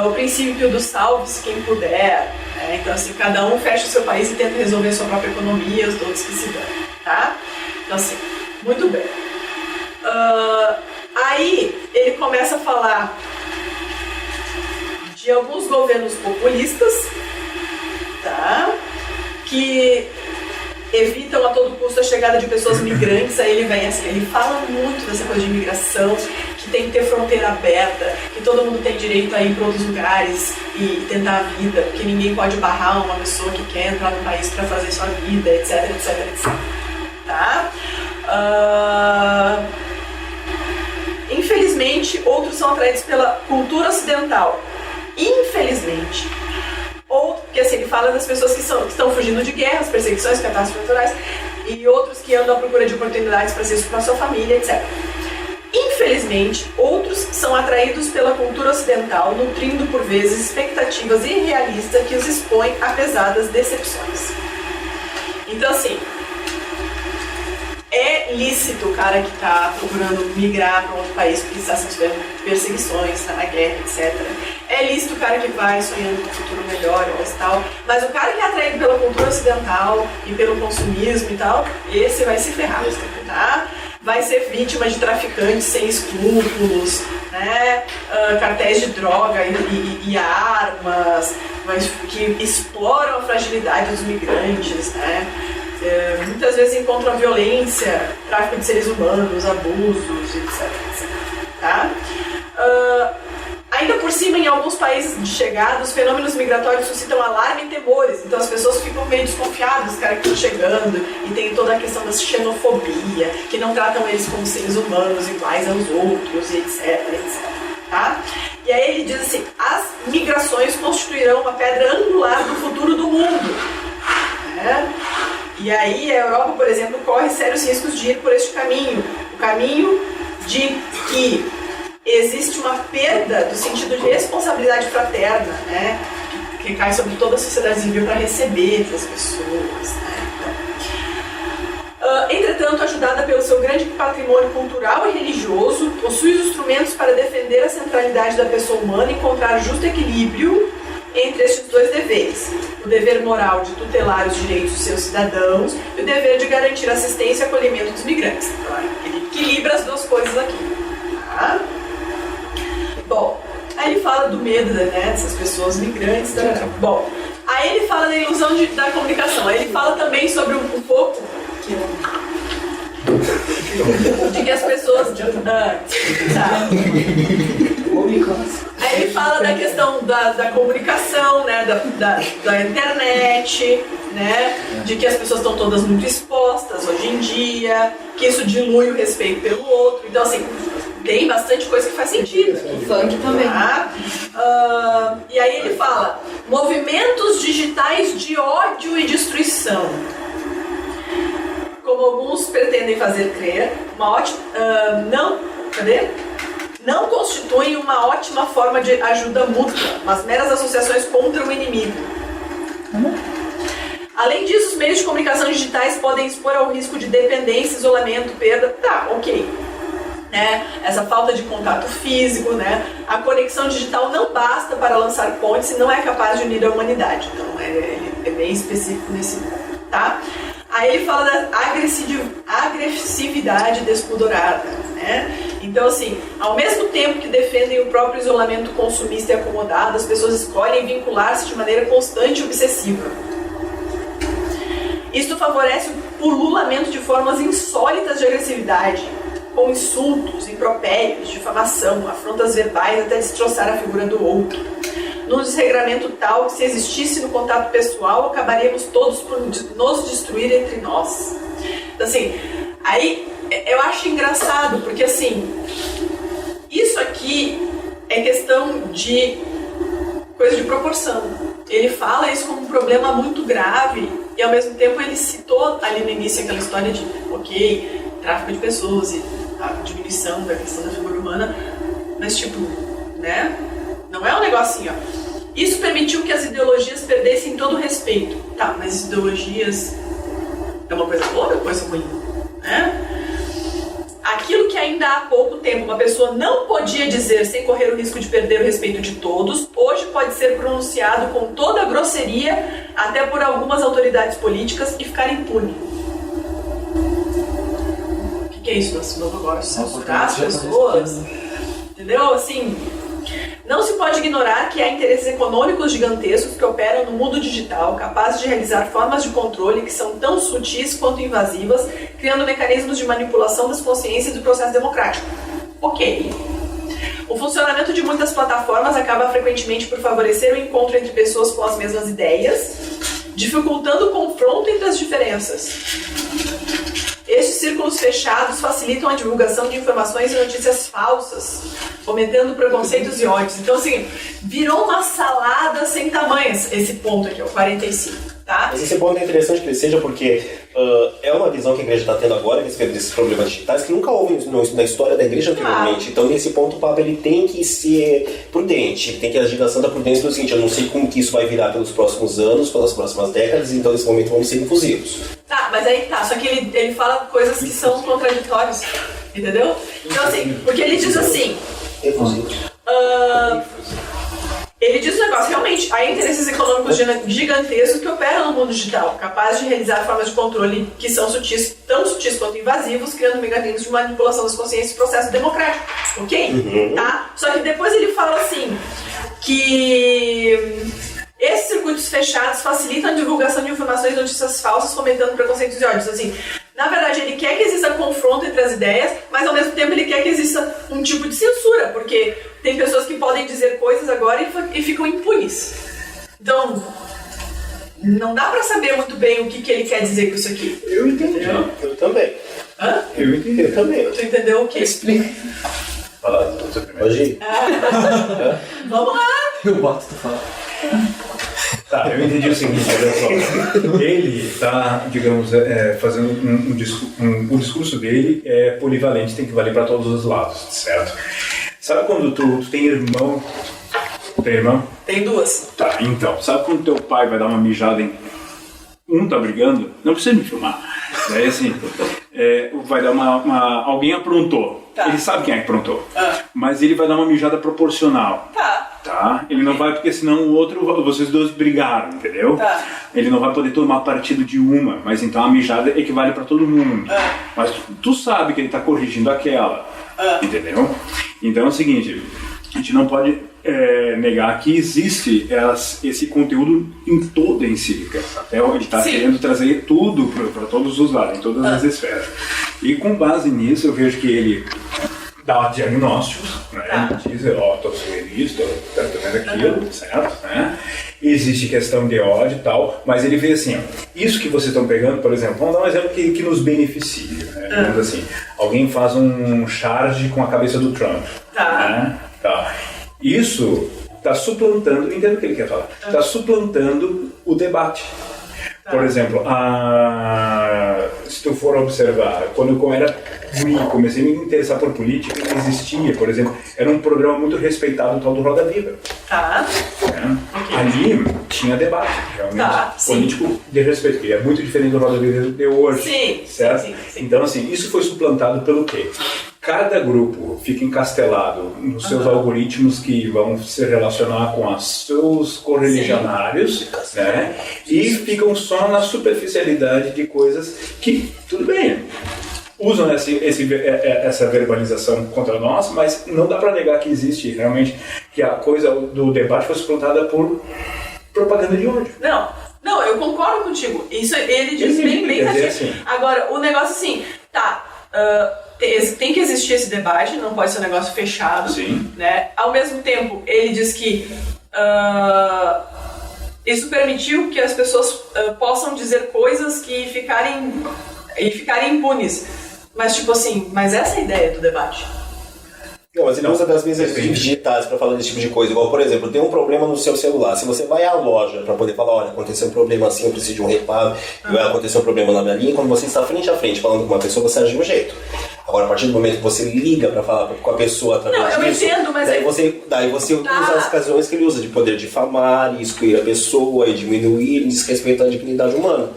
o princípio do salve-se quem puder, né? Então assim, cada um fecha o seu país e tenta resolver a sua própria economia, os outros que se dão, tá? Então assim, muito bem. Aí ele começa a falar de alguns governos populistas, tá? Que evitam a todo custo a chegada de pessoas migrantes. Aí ele vem assim, ele fala muito dessa coisa de imigração, que tem que ter fronteira aberta, que todo mundo tem direito a ir para outros lugares e tentar a vida, que ninguém pode barrar uma pessoa que quer entrar no país para fazer sua vida, etc, etc, etc. Tá? Infelizmente, outros são atraídos pela cultura ocidental. Infelizmente. Ou, porque assim, ele fala das pessoas que estão fugindo de guerras, perseguições, catástrofes naturais, e outros que andam à procura de oportunidades para ser com a sua família, etc. Infelizmente, outros são atraídos pela cultura ocidental, nutrindo por vezes expectativas irrealistas que os expõem a pesadas decepções. Então assim, é lícito o cara que está procurando migrar para outro país porque está sofrendo perseguições, está na guerra, etc. É lícito o cara que vai sonhando com um futuro melhor e tal, mas o cara que é atraído pela cultura ocidental e pelo consumismo e tal, esse vai se ferrar, tá? Vai ser vítima de traficantes sem escrúpulos, né? Cartéis de droga e armas, que exploram a fragilidade dos migrantes, né? Muitas vezes encontram violência, tráfico de seres humanos, abusos, etc. Tá? Ainda por cima, em alguns países de chegada, os fenômenos migratórios suscitam alarme e temores. Então as pessoas ficam meio desconfiadas dos caras que estão chegando, e tem toda a questão da xenofobia, que não tratam eles como seres humanos iguais aos outros, e etc, etc. Tá? E aí ele diz assim, as migrações constituirão uma pedra angular do futuro do mundo. Né? E aí a Europa, por exemplo, corre sérios riscos de ir por este caminho. O caminho de que existe uma perda do sentido de responsabilidade fraterna, né? Que cai sobre toda a sociedade civil para receber essas pessoas, né? Entretanto, ajudada pelo seu grande patrimônio cultural e religioso, possui os instrumentos para defender a centralidade da pessoa humana e encontrar justo equilíbrio entre estes dois deveres: o dever moral de tutelar os direitos dos seus cidadãos e o dever de garantir assistência e acolhimento dos migrantes. Então, ele equilibra as duas coisas aqui. Tá? Bom, aí ele fala do medo, né, dessas pessoas migrantes. Tá? Bom, aí ele fala da ilusão da comunicação. Aí ele fala também sobre um pouco de que as pessoas... Tá. Aí ele fala da questão da comunicação, né, da internet, né, de que as pessoas estão todas muito expostas hoje em dia, que isso dilui o respeito pelo outro. Então, assim, tem bastante coisa que faz sentido. O funk também. Tá? E aí ele fala: movimentos digitais de ódio e destruição. Como alguns pretendem fazer crer, não constituem uma ótima forma de ajuda mútua, mas meras associações contra o inimigo. Além disso, os meios de comunicação digitais podem expor ao risco de dependência, isolamento, perda. Tá, ok. Né? Essa falta de contato físico, né? A conexão digital não basta para lançar pontes e não é capaz de unir a humanidade. Então, é bem específico nesse ponto, tá? Aí ele fala da agressividade despudorada, né? Então, assim, ao mesmo tempo que defendem o próprio isolamento consumista e acomodado, as pessoas escolhem vincular-se de maneira constante e obsessiva. Isto favorece o pululamento de formas insólitas de agressividade, com insultos, impropérios, difamação, afrontas verbais até destroçar a figura do outro. Num desregramento tal que, se existisse no contato pessoal, acabaríamos todos por nos destruir entre nós. Então, assim, aí eu acho engraçado, porque, assim, isso aqui é questão de coisa de proporção. Ele fala isso como um problema muito grave e, ao mesmo tempo, ele citou ali no início aquela história de, ok, tráfico de pessoas e a diminuição da questão da figura humana, mas, tipo, né? Não é um negocinho, ó. Isso permitiu que as ideologias perdessem todo o respeito. Tá, mas ideologias é uma coisa boa ou é uma coisa ruim? Né? Aquilo que ainda há pouco tempo uma pessoa não podia dizer sem correr o risco de perder o respeito de todos, hoje pode ser pronunciado com toda a grosseria, até por algumas autoridades políticas, e ficar impune. O que é isso? Nós vamos agora censurar as pessoas? Entendeu? Assim... Não se pode ignorar que há interesses econômicos gigantescos que operam no mundo digital, capazes de realizar formas de controle que são tão sutis quanto invasivas, criando mecanismos de manipulação das consciências do processo democrático. Ok. O funcionamento de muitas plataformas acaba frequentemente por favorecer o encontro entre pessoas com as mesmas ideias, dificultando o confronto entre as diferenças. Estes círculos fechados facilitam a divulgação de informações e notícias falsas, fomentando preconceitos e ódios. Então, assim, virou uma salada sem tamanhos esse ponto aqui, o 45, tá? Mas esse ponto é interessante que ele seja porque é uma visão que a igreja está tendo agora a respeito desses problemas digitais que nunca houve na história da igreja anteriormente. Então, nesse ponto, o Papa ele tem que ser prudente, ele tem que agir da santa prudência no seguinte: eu não sei como que isso vai virar pelos próximos anos, pelas próximas décadas, então nesse momento vamos ser inclusivos. Tá, mas aí tá, só que ele fala coisas que são contraditórias, entendeu? Então, assim, porque ele diz assim... Ele diz um negócio, realmente, há interesses econômicos gigantescos que operam no mundo digital, capazes de realizar formas de controle que são sutis, tão sutis quanto invasivos, criando mecanismos de manipulação das consciências e processo democrático, ok? Tá? Só que depois ele fala assim, que esses circuitos fechados facilitam a divulgação de informações e notícias falsas, fomentando preconceitos e ódios. Assim, na verdade, ele quer que exista confronto entre as ideias, mas ao mesmo tempo ele quer que exista um tipo de censura, porque tem pessoas que podem dizer coisas agora e ficam impunes. Então, não dá pra saber muito bem o que ele quer dizer com isso aqui. Eu entendi. Entendeu? Eu também. Hã? Eu entendi. Eu também. Tu entendeu o quê? Explica. Fala, você primeiro. Pode ir. Vamos lá! Eu boto tu falar. Tá, eu entendi o seguinte, olha só. Ele está, digamos, fazendo o discurso dele é polivalente, tem que valer para todos os lados, certo? Sabe quando tu tem irmão? Tem irmão? Tem duas. Tá, então. Sabe quando teu pai vai dar uma mijada em... Um tá brigando? Não precisa me filmar. Daí assim, vai dar alguém aprontou. Tá. Ele sabe quem é que aprontou. Mas ele vai dar uma mijada proporcional. Tá? Ele não vai, porque senão o outro, vocês dois brigaram, entendeu? Tá. Ele não vai poder tomar partido de uma, mas então a mijada equivale pra todo mundo. Mas tu sabe que ele tá corrigindo aquela, entendeu? Então é o seguinte, a gente não pode negar que existe esse conteúdo em toda a encíclica. Até ele está querendo trazer tudo para todos os lados, em todas as esferas. E com base nisso, eu vejo que ele dá diagnósticos, né? Ele diz, estou feliz, estou vendo aquilo, certo? Né? Existe questão de ódio e tal, mas ele vê assim, isso que vocês estão pegando, por exemplo, vamos dar um exemplo que nos beneficia, né? Digamos assim, alguém faz um charge com a cabeça do Trump, né? Tá. Isso está suplantando, entendo o que ele quer falar, está suplantando o debate. Por exemplo, se tu for observar, quando eu era guri, comecei a me interessar por política, existia, por exemplo, era um programa muito respeitado, o tal do Roda Viva. Ali tinha debate, realmente, político de respeito, que é muito diferente do Roda Viva de hoje, certo? Sim. Então, assim, isso foi suplantado pelo quê? Cada grupo fica encastelado nos seus algoritmos que vão se relacionar com os seus correligionários, né? E ficam só na superficialidade de coisas que, tudo bem, usam essa verbalização contra nós, mas não dá para negar que existe realmente, que a coisa do debate foi suplantada por propaganda de ódio. Não, eu concordo contigo. Isso ele diz bem assim. Agora, o negócio assim, tem que existir esse debate, não pode ser um negócio fechado. Né? Ao mesmo tempo, ele diz que isso permitiu que as pessoas possam dizer coisas que ficarem impunes. Mas tipo assim, mas essa é a ideia do debate. Não, mas ele usa das mesas digitais para falar desse tipo de coisa. Igual, por exemplo, tem um problema no seu celular. Se você vai à loja para poder falar, olha, aconteceu um problema assim, eu preciso de um reparo, vai acontecer um problema na minha linha, quando você está frente a frente falando com uma pessoa, você age de um jeito. Agora, a partir do momento que você liga para falar com a pessoa através disso, entendo, mas daí você usa as ocasiões que ele usa de poder difamar, excluir a pessoa, e diminuir, desrespeitar a dignidade humana.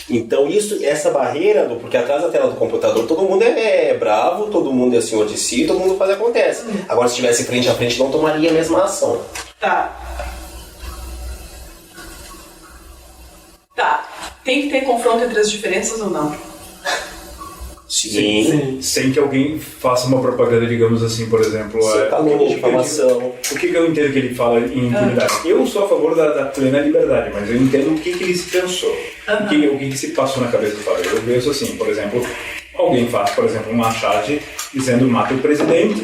Então essa barreira, porque atrás da tela do computador todo mundo é bravo, todo mundo é senhor de si, todo mundo faz e acontece. Agora, se estivesse frente a frente, não tomaria a mesma ação. Tá. Tem que ter confronto entre as diferenças ou não? Sim. Sem que alguém faça uma propaganda, digamos assim, por exemplo. Calúnia, difamação. O que eu entendo que ele fala em impunidade? Eu sou a favor da plena liberdade, mas eu entendo o que ele se pensou. O que se passou na cabeça do Fábio. Eu penso assim, por exemplo, alguém faz, por exemplo, uma charge dizendo mata o presidente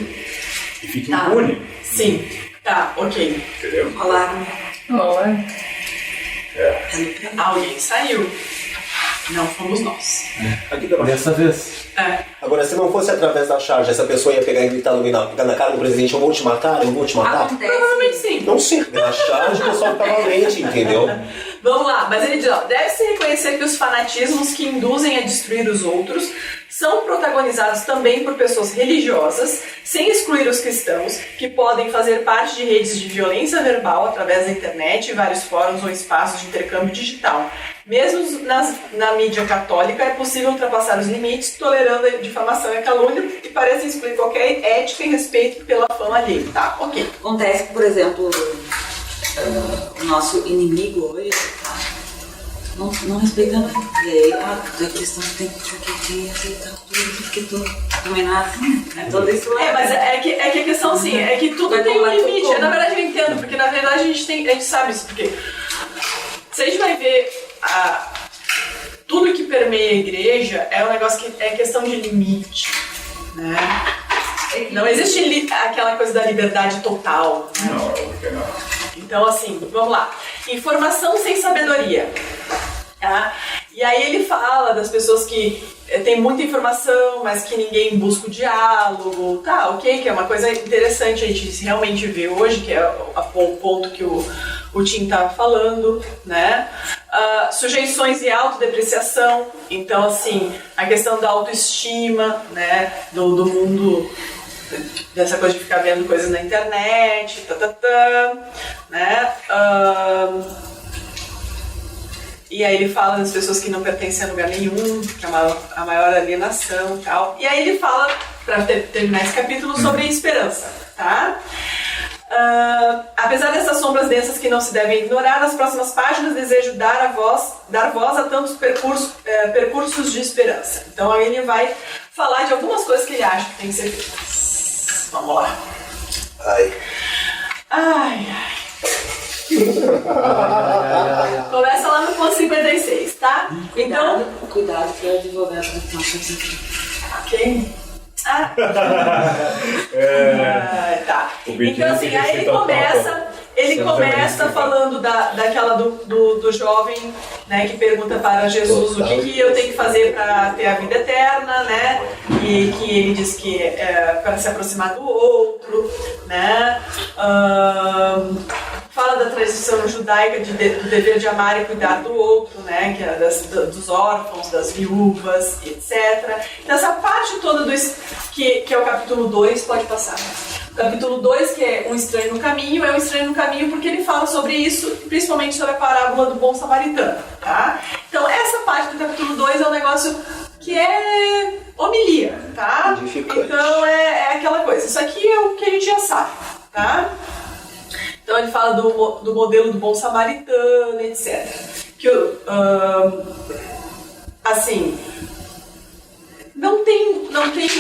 e fica impune. Sim. Ok. Entendeu? Olá. Alguém saiu. Não fomos nós. Aqui também. Dessa vez. Agora, se não fosse através da charge, essa pessoa ia pegar e gritar na cara do presidente, eu vou te matar, eu vou te matar? Provavelmente sim. Não sei, na charge o pessoal fica valente, entendeu? Vamos lá, mas ele diz, deve-se reconhecer que os fanatismos que induzem a destruir os outros são protagonizados também por pessoas religiosas, sem excluir os cristãos, que podem fazer parte de redes de violência verbal através da internet e vários fóruns ou espaços de intercâmbio digital. Mesmo na mídia católica é possível ultrapassar os limites, tolerando a difamação e a calúnia, que parecem excluir qualquer ética e respeito pela fama alheia. Tá, ok. Acontece que, por exemplo, o nosso inimigo hoje, não respeitando a lei. Tu é cristão, tu tem que aceitar tudo, porque tu também não é assim. Tudo isso mas é que a questão assim, é que tudo tem um limite. Na verdade eu entendo, porque na verdade a gente sabe isso, porque se a gente vai ver tudo que permeia a igreja é um negócio que é questão de limite, né? Não existe aquela coisa da liberdade total, né? Não. Então assim, vamos lá. Informação sem sabedoria. E aí ele fala das pessoas que tem muita informação, mas que ninguém busca o diálogo, ok, que é uma coisa interessante a gente realmente ver hoje, que é o ponto que o Tim estava falando, né? Sujeições e autodepreciação, então assim, a questão da autoestima, né? Do mundo dessa coisa de ficar vendo coisas na internet, né? E aí ele fala das pessoas que não pertencem a lugar nenhum, que é a maior alienação e tal. E aí ele fala, para terminar esse capítulo, sobre a esperança, tá? Apesar dessas sombras densas que não se devem ignorar, nas próximas páginas desejo dar voz a tantos percursos de esperança. Então aí ele vai falar de algumas coisas que ele acha que tem que ser feitas. Vamos lá. Ai. Começa lá no ponto 56, tá? Então, cuidado que o advogado vai tomar aqui. Ok? Tá. Então assim, aí ele começa falando daquela do jovem, né, que pergunta para Jesus o que eu tenho que fazer para ter a vida eterna, né? E que ele diz que é para se aproximar do outro, né? Fala da tradição judaica do dever de amar e cuidar do outro, né? Que é dos órfãos, das viúvas, etc. Então essa parte toda que é o capítulo 2 pode passar. O capítulo 2, que é um estranho no caminho, é um estranho no caminho porque ele fala sobre isso, principalmente sobre a parábola do bom samaritano, tá? Então essa parte do capítulo 2 é um negócio que é homilia, tá? Então é aquela coisa. Isso aqui é o que a gente já sabe, tá? Então ele fala do modelo do bom samaritano, etc. Que assim, não tem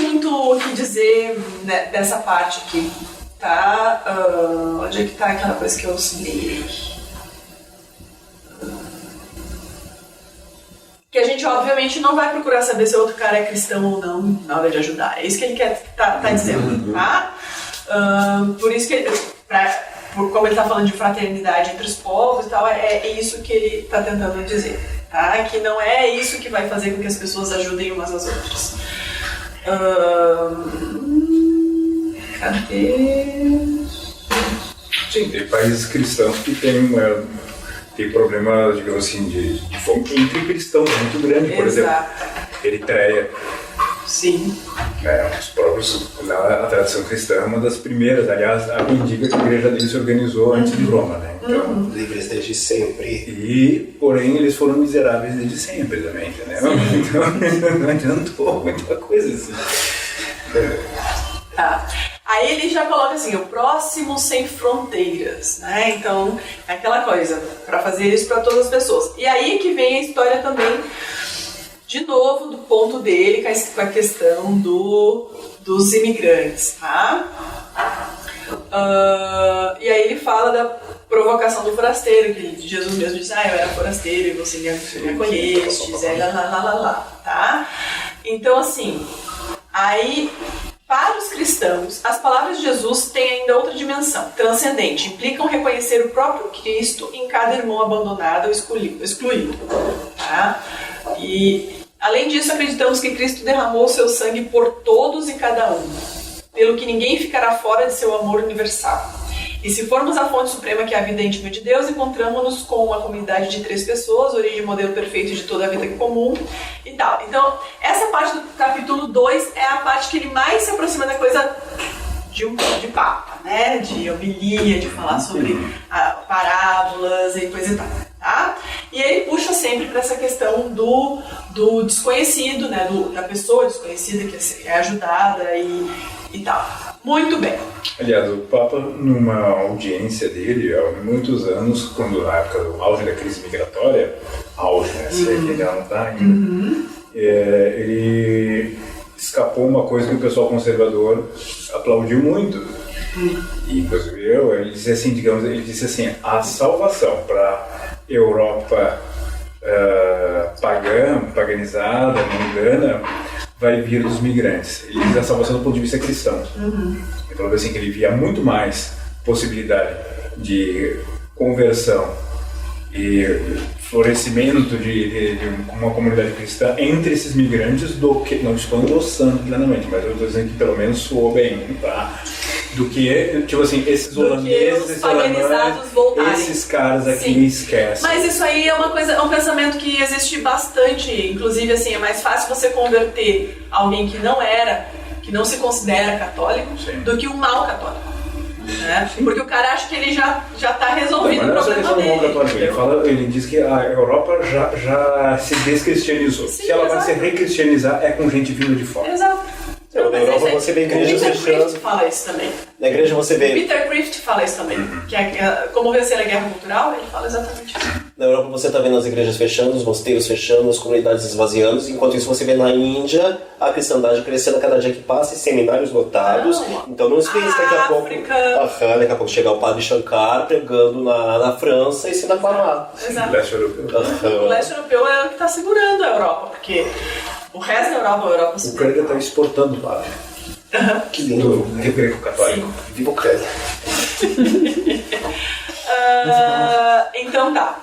muito o que dizer, né, dessa parte aqui, tá? Onde é que tá aquela coisa que eu li? Que a gente obviamente não vai procurar saber se o outro cara é cristão ou não na hora de ajudar. É isso que ele tá dizendo, tá? Por isso que como ele está falando de fraternidade entre os povos e tal, é isso que ele está tentando dizer, tá? Que não é isso que vai fazer com que as pessoas ajudem umas às outras. Cadê? Sim, tem países cristãos que tem problemas, digamos assim, de fome entre cristãos muito grande, por exemplo, Eritreia. Sim. Os próprios, a tradição cristã é uma das primeiras, aliás, a mendiga que a igreja dele se organizou antes de Roma, né? Então, livres desde sempre. E, porém, eles foram miseráveis desde sempre também, entendeu? Então, não adiantou muita coisa assim. Tá. Aí ele já coloca assim, o próximo sem fronteiras, né? Então, é aquela coisa, para fazer isso para todas as pessoas. E aí que vem a história também, de novo, do ponto dele com a questão dos imigrantes, tá? E aí ele fala da provocação do forasteiro, que Jesus mesmo diz, eu era forasteiro e você me acolhestes, tá? Então, assim, aí, para os cristãos, as palavras de Jesus têm ainda outra dimensão, transcendente, implicam reconhecer o próprio Cristo em cada irmão abandonado ou excluído, tá? E, além disso, acreditamos que Cristo derramou o seu sangue por todos e cada um, pelo que ninguém ficará fora de seu amor universal. E se formos à fonte suprema, que é a vida íntima de Deus, encontramos-nos com uma comunidade de 3 pessoas, origem e modelo perfeito de toda a vida comum e tal. Então, essa parte do capítulo 2 é a parte que ele mais se aproxima da coisa de papa, né? De homilia, de falar sobre parábolas e coisa e tal. Tá? E ele puxa sempre para essa questão do desconhecido, né? Da pessoa desconhecida que é ajudada e tal. Muito bem. Aliás, o Papa, numa audiência dele, há muitos anos, quando na época do auge da crise migratória, né? Se é que ele não está ainda, ele escapou uma coisa que o pessoal conservador aplaudiu muito. E, inclusive, ele disse assim, a salvação para Europa paganizada, mundana, vai vir dos migrantes. Ele diz a salvação do ponto de vista cristão. Ele falou assim que ele via muito mais possibilidade de conversão e florescimento de uma comunidade cristã entre esses migrantes do que, não estou endossando plenamente, mas eu estou dizendo que pelo menos soou bem, tá? Do que, tipo assim, esses holandeses, esses alemães, esses caras aqui esquecem. Mas isso aí é um pensamento que existe bastante, inclusive assim, é mais fácil você converter alguém que que não se considera católico, Sim. do que um mau católico. Né? Porque o cara acha que ele já tá resolvido Mas o não é só problema questão do mal dele. católico. Ele diz que a Europa já se descristianizou. Sim, se ela vai exato. se recristianizar, é com gente vinda de fora. Exato. Na Europa você vê igrejas o Peter fechando. Crift fala isso também. Na igreja você vê. Peter Crift fala isso também. Que é como vencer a guerra cultural, ele fala exatamente isso. Na Europa você está vendo as igrejas fechando, os mosteiros fechando, as comunidades esvaziando, enquanto isso você vê na Índia a cristandade crescendo a cada dia que passa e seminários lotados. Não. Então não espere daqui a pouco. Daqui a pouco chegar o padre Shankar pregando na França e sendo aclamado. Exato. Leste europeu. O leste europeu é o que está segurando a Europa, porque o resto da Europa, a Europa O se Ucrânia está exportando padre. Que lindo. Do greco católico. Viva o Ucrânia. Então tá.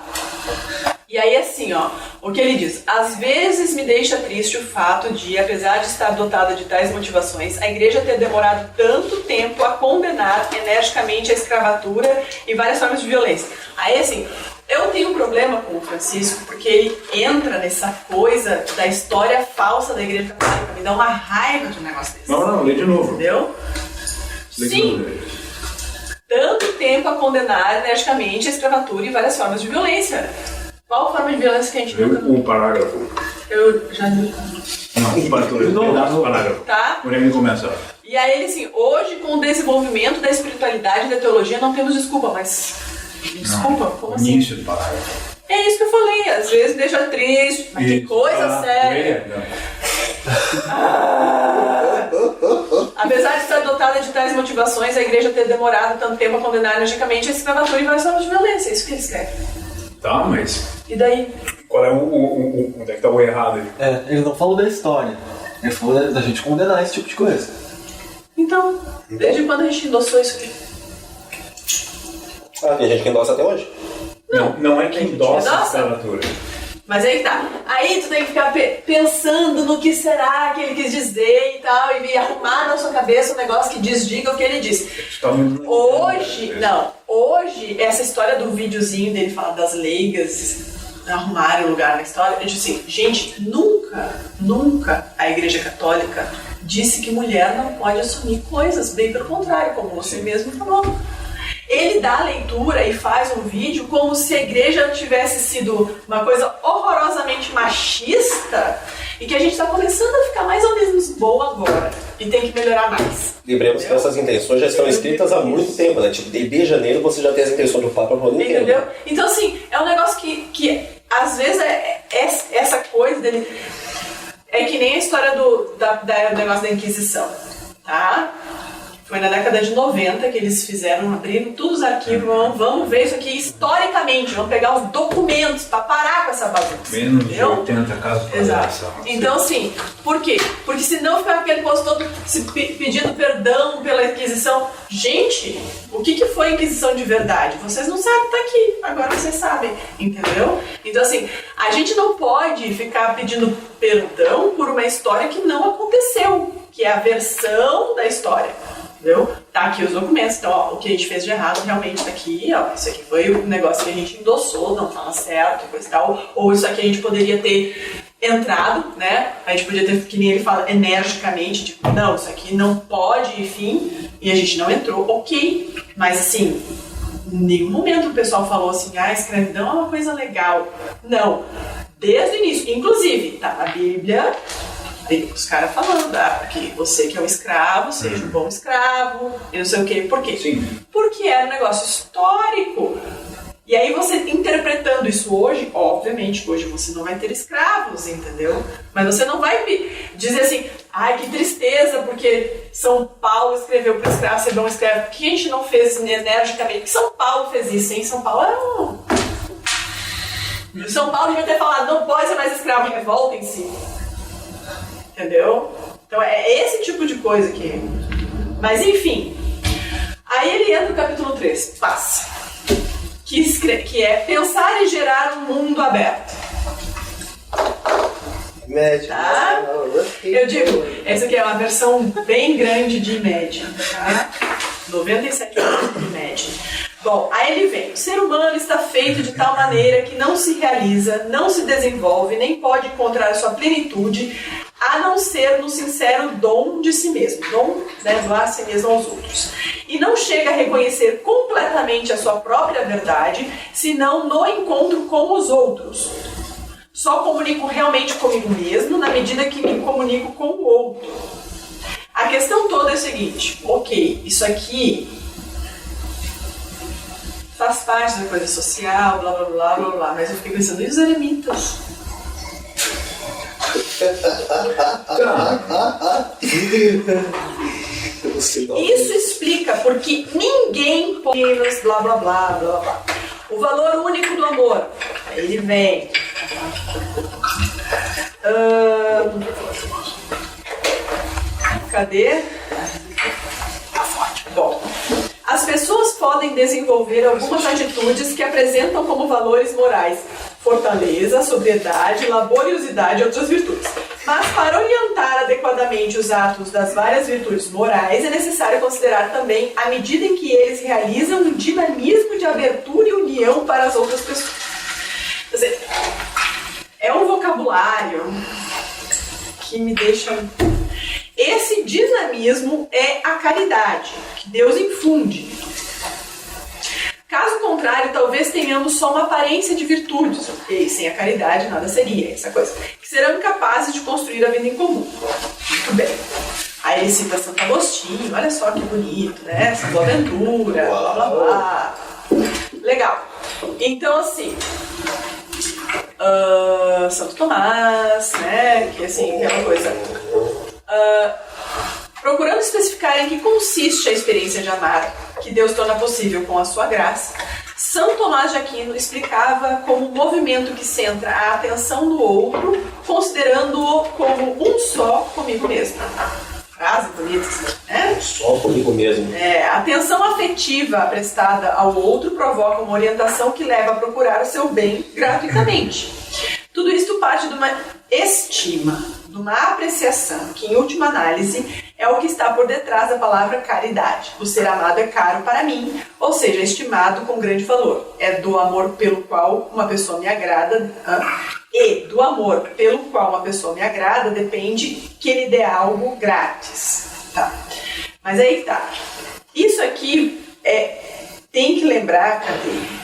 E aí assim, ó, o que ele diz: às vezes me deixa triste o fato de, apesar de estar dotada de tais motivações, a igreja ter demorado tanto tempo a condenar energicamente a escravatura e várias formas de violência. Aí assim, eu tenho um problema com o Francisco porque ele entra nessa coisa da história falsa da igreja católica. Me dá uma raiva de um negócio desse. Não, lê de novo. Entendeu? Lê de Sim. novo. Tanto tempo a condenar energicamente a escravatura e várias formas de violência. Qual forma de violência que a gente nunca... O parágrafo. Eu já li. Não, o parágrafo. Tá? Por aí começa. E aí ele assim, hoje com o desenvolvimento da espiritualidade e da teologia não temos desculpa, mas... Desculpa? Como assim? Início do parágrafo. É isso que eu falei, às vezes deixa triste, mas que coisa séria. Apesar de estar dotada de tais motivações, a igreja ter demorado tanto tempo a condenar energicamente a escravatura e várias formas de violência. É isso que ele escreve. Tá, mas E daí? qual é onde é que tá o errado aí? Ele não falou da história. Ele falou da gente condenar esse tipo de coisa. Então, desde quando a gente endossou isso aqui? Tem gente que endossa até hoje. Não é que endossa a endossa. escravatura. Mas aí tá. Aí tu tem que ficar pensando no que será que ele quis dizer e tal, e arrumar na sua cabeça um negócio que diga o que ele disse. Hoje, essa história do videozinho dele falar das leigas arrumarem o lugar na história, eu disse assim, gente, nunca a Igreja Católica disse que mulher não pode assumir coisas, bem pelo contrário, como você mesmo falou. Ele dá a leitura e faz um vídeo como se a igreja tivesse sido uma coisa horrorosamente machista e que a gente está começando a ficar mais ou menos boa agora e tem que melhorar mais. Lembremos que essas intenções já estão escritas há muito tempo, né? Tipo, desde janeiro você já tem as intenções do Papa pro ano inteiro. Entendeu? Então, assim, é um negócio que às vezes essa coisa dele é que nem a história do negócio da Inquisição, tá? Foi na década de 90 que eles abriram todos os arquivos, vamos ver isso aqui historicamente, vamos pegar os documentos para parar com essa bagunça. Menos de entendeu? 80 casos de Exato. condenação. Então, assim, por quê? Porque senão fica aquele posto todo pedindo perdão pela Inquisição. Gente, o que foi a Inquisição de verdade? Vocês não sabem, tá aqui. Agora vocês sabem, entendeu? Então, assim, a gente não pode ficar pedindo perdão por uma história que não aconteceu, que é a versão da história. Entendeu? Tá aqui os documentos, então ó, o que a gente fez de errado realmente tá aqui, ó, isso aqui foi o negócio que a gente endossou, não tava certo, coisa e tal, ou isso aqui a gente poderia ter entrado, né, a gente podia ter, que nem ele fala, energicamente, tipo, não, isso aqui não pode, enfim, e a gente não entrou, ok, mas assim, em nenhum momento o pessoal falou assim, escravidão é uma coisa legal, não, desde o início, inclusive, tá na Bíblia, os caras falando, que você que é um escravo, seja um bom escravo, e não sei o quê. Por quê? Sim. Porque era um negócio histórico. E aí você interpretando isso hoje, obviamente, hoje você não vai ter escravos, entendeu? Mas você não vai dizer assim, que tristeza, porque São Paulo escreveu para o escravo ser bom escravo. Por que a gente não fez energicamente? Porque São Paulo fez isso, hein? São Paulo São Paulo devia ter falado, não pode ser mais escravo, revoltem-se. Entendeu? Então é esse tipo de coisa que... Mas enfim, aí ele entra no capítulo 3, paz, que é pensar e gerar um mundo aberto. Médio. Tá? Eu digo, essa aqui é uma versão bem grande de Imagine, tá? 97 de Imagine. Bom, aí ele vem. O ser humano está feito de tal maneira que não se realiza, não se desenvolve, nem pode encontrar sua plenitude, a não ser no sincero dom de si mesmo. Dom, né, doar a si mesmo aos outros. E não chega a reconhecer completamente a sua própria verdade, senão no encontro com os outros. Só comunico realmente comigo mesmo na medida que me comunico com o outro. A questão toda é a seguinte: ok, isso aqui faz parte da coisa social, blá blá blá blá blá, mas eu fiquei pensando, e os eremitas? Isso explica porque ninguém pode blá blá blá blá blá. O valor único do amor. Aí ele vem. Cadê? Bom, as pessoas podem desenvolver algumas atitudes que apresentam como valores morais: fortaleza, sobriedade, laboriosidade e outras virtudes. Mas para orientar adequadamente os atos das várias virtudes morais, é necessário considerar também a medida em que eles realizam um dinamismo de abertura e união para as outras pessoas. Quer dizer, é um vocabulário que me deixa... Esse dinamismo é a caridade, que Deus infunde. Caso contrário, talvez tenhamos só uma aparência de virtudes, e sem a caridade nada seria, essa coisa, que serão incapazes de construir a vida em comum. Muito bem. Aí ele cita Santo Agostinho, olha só que bonito, né? Santa Boaventura, blá blá blá. Legal. Então, assim, Santo Tomás, né? Que assim, é uma coisa... procurando especificar em que consiste a experiência de amar, que Deus torna possível com a sua graça, São Tomás de Aquino explicava como um movimento que centra a atenção no outro, considerando-o como um só comigo mesmo. Frase bonita, né? Só comigo mesmo. A atenção afetiva prestada ao outro provoca uma orientação que leva a procurar o seu bem gratuitamente. Tudo isso parte de uma estima, de uma apreciação, que em última análise é o que está por detrás da palavra caridade. O ser amado é caro para mim, ou seja, estimado com grande valor. É do amor pelo qual uma pessoa me agrada, e do amor pelo qual uma pessoa me agrada depende que ele dê algo grátis. Tá. Mas aí tá. Isso aqui tem que lembrar, cadê?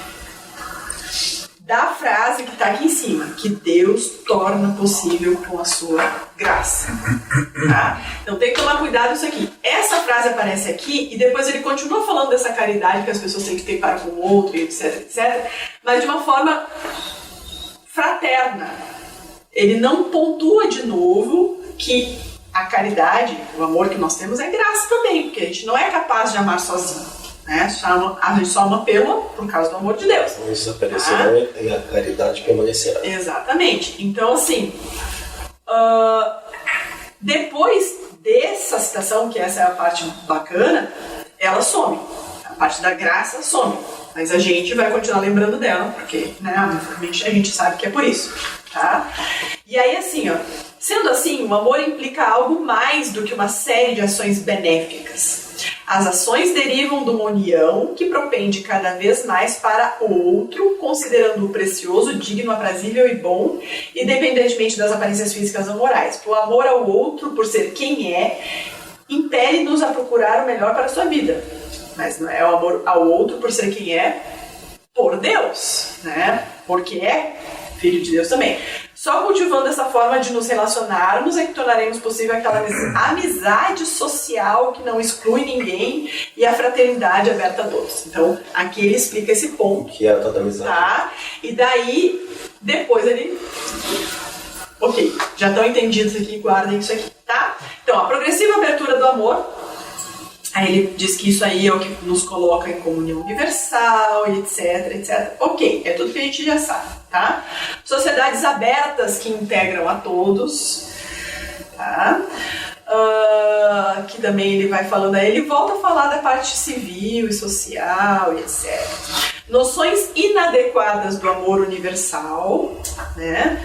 Da frase que está aqui em cima, que Deus torna possível com a sua graça. Tá? Então tem que tomar cuidado com isso aqui. Essa frase aparece aqui e depois ele continua falando dessa caridade que as pessoas têm que ter para com o outro, etc, etc, mas de uma forma fraterna. Ele não pontua de novo que a caridade, o amor que nós temos é graça também, porque a gente não é capaz de amar sozinho. Né? A gente só ama por causa do amor de Deus. Isso aparecerá e a caridade permanecerá. Exatamente. Então, assim, depois dessa citação, que essa é a parte bacana, ela some. A parte da graça some. Mas a gente vai continuar lembrando dela, porque, né, a gente sabe que é por isso. Tá? E aí, assim, sendo assim, o amor implica algo mais do que uma série de ações benéficas. As ações derivam de uma união que propende cada vez mais para o outro, considerando-o precioso, digno, aprazível e bom, independentemente das aparências físicas ou morais. O amor ao outro, por ser quem é, impele-nos a procurar o melhor para a sua vida. Mas não é o amor ao outro por ser quem é, por Deus, né? Porque é filho de Deus também. Só cultivando essa forma de nos relacionarmos é que tornaremos possível aquela amizade social que não exclui ninguém e a fraternidade aberta a todos. Então, aqui ele explica esse ponto. Que é a toda amizade. Tá? E daí, depois ele... Ok, já estão entendidos aqui, guardem isso aqui, tá? Então, a progressiva abertura do amor. Aí ele diz que isso aí é o que nos coloca em comunhão universal, etc, etc. Ok, é tudo que a gente já sabe, tá? Sociedades abertas que integram a todos, tá? Que também ele vai falando aí, ele volta a falar da parte civil e social e etc. Noções inadequadas do amor universal, né?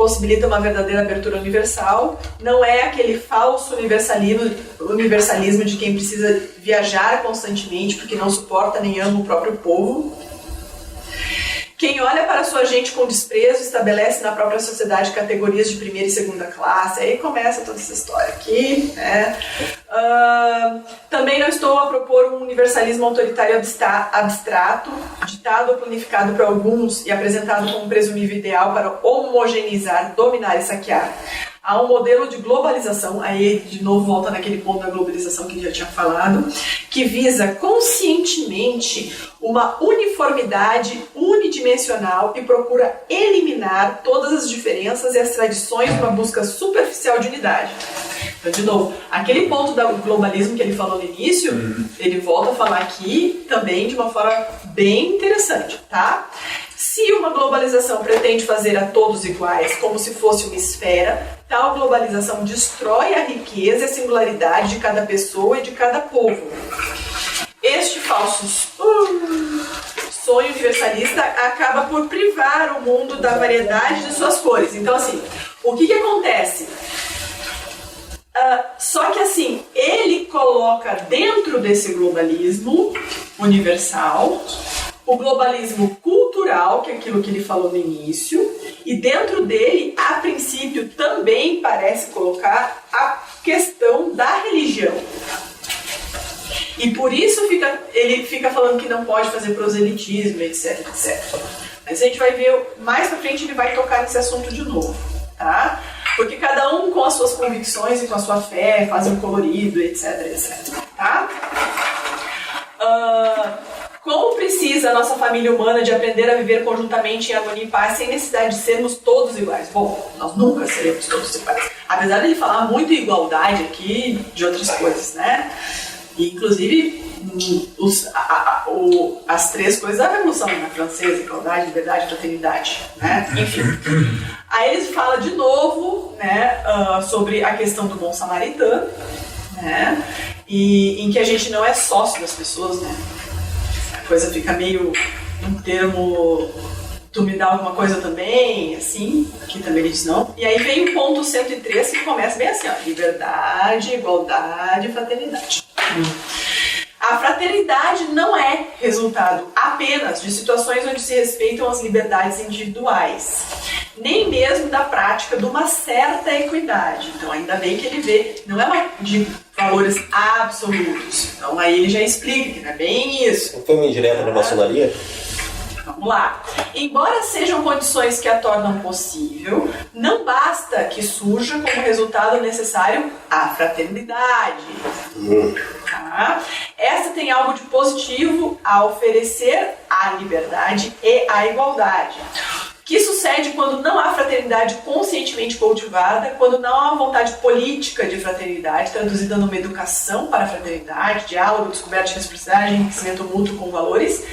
possibilita uma verdadeira abertura universal, não é aquele falso universalismo de quem precisa viajar constantemente porque não suporta nem ama o próprio povo. Quem olha para sua gente com desprezo estabelece na própria sociedade categorias de primeira e segunda classe. Aí começa toda essa história aqui, né? Também não estou a propor um universalismo autoritário abstrato, ditado ou planificado por alguns e apresentado como presumível ideal para homogeneizar, dominar e saquear. Há um modelo de globalização, aí de novo volta naquele ponto da globalização que já tinha falado, que visa conscientemente uma uniformidade unidimensional e procura eliminar todas as diferenças e as tradições numa busca superficial de unidade. Então, de novo, aquele ponto do globalismo que ele falou no início, ele volta a falar aqui também de uma forma bem interessante, tá? Se uma globalização pretende fazer a todos iguais, como se fosse uma esfera, tal globalização destrói a riqueza e a singularidade de cada pessoa e de cada povo. Este falso sonho universalista acaba por privar o mundo da variedade de suas cores. Então, assim, o que acontece? Só que assim, ele coloca dentro desse globalismo universal o globalismo cultural, que é aquilo que ele falou no início, e dentro dele, a princípio, também parece colocar a questão da religião. E por isso ele fica falando que não pode fazer proselitismo, etc, etc. Mas a gente vai ver, mais pra frente ele vai tocar nesse assunto de novo, tá? Porque cada um com as suas convicções e com a sua fé faz um colorido, etc, etc, tá? Como precisa a nossa família humana de aprender a viver conjuntamente em harmonia e paz sem necessidade de sermos todos iguais? Bom, nós nunca seremos todos iguais. Apesar de ele falar muito em igualdade aqui, de outras coisas, né? E, inclusive, as três coisas da Revolução, né? Francesa, igualdade, liberdade, fraternidade, né? Enfim. Aí ele fala de novo, né, sobre a questão do bom samaritano, né? E em que a gente não é sócio das pessoas, né? A coisa fica meio um termo, tu me dá alguma coisa também, assim, que também ele diz não. E aí vem o ponto 103 que começa bem assim, ó, liberdade, igualdade, fraternidade. A fraternidade não é resultado apenas de situações onde se respeitam as liberdades individuais, nem mesmo da prática de uma certa equidade. Então, ainda bem que ele vê, não é de valores absolutos. Então, aí ele já explica que não é bem isso. Não foi uma indireta para a maçonaria? Vamos lá. Embora sejam condições que a tornam possível, não basta que surja como resultado necessário a fraternidade. Tá? Essa tem algo de positivo a oferecer à liberdade e à igualdade. Que sucede quando não há fraternidade conscientemente cultivada, quando não há uma vontade política de fraternidade, traduzida numa educação para a fraternidade, diálogo, descoberta de reciprocidade, enriquecimento mútuo com valores.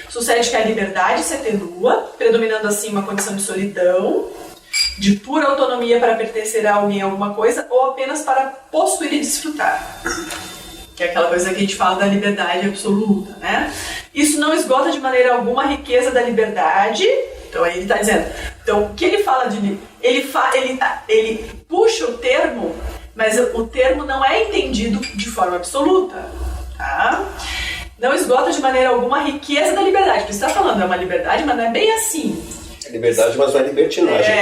Sucede que a liberdade se atenua, predominando assim uma condição de solidão, de pura autonomia para pertencer a alguém, a alguma coisa, ou apenas para possuir e desfrutar. Que é aquela coisa que a gente fala da liberdade absoluta, né? Isso não esgota de maneira alguma a riqueza da liberdade. Então aí ele está dizendo, então o que ele fala de... Ele puxa o termo, mas o termo não é entendido de forma absoluta, tá? Não esgota de maneira alguma a riqueza da liberdade, porque você está falando, é uma liberdade, mas não é bem assim. É liberdade, mas não é libertinagem.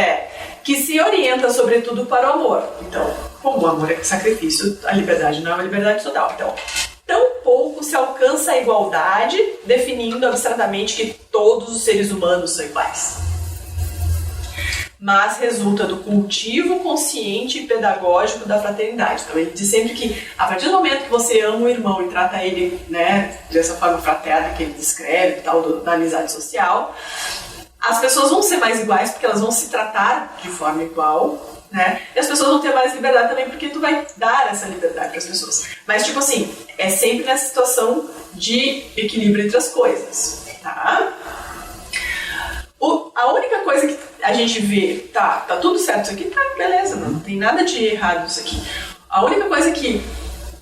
Que se orienta sobretudo para o amor. Então, como o amor é sacrifício, a liberdade não é uma liberdade total. Então, tampouco se alcança a igualdade, definindo abstratamente que todos os seres humanos são iguais. Mas resulta do cultivo consciente e pedagógico da fraternidade. Então ele diz sempre que a partir do momento que você ama o irmão e trata ele, né, dessa forma fraterna que ele descreve, tal, da amizade social, as pessoas vão ser mais iguais porque elas vão se tratar de forma igual, né? E as pessoas vão ter mais liberdade também porque tu vai dar essa liberdade para as pessoas. Mas, tipo assim, é sempre nessa situação de equilíbrio entre as coisas, tá? A única coisa que a gente vê, tá tudo certo isso aqui, tá, beleza, não tem nada de errado isso aqui. A única coisa que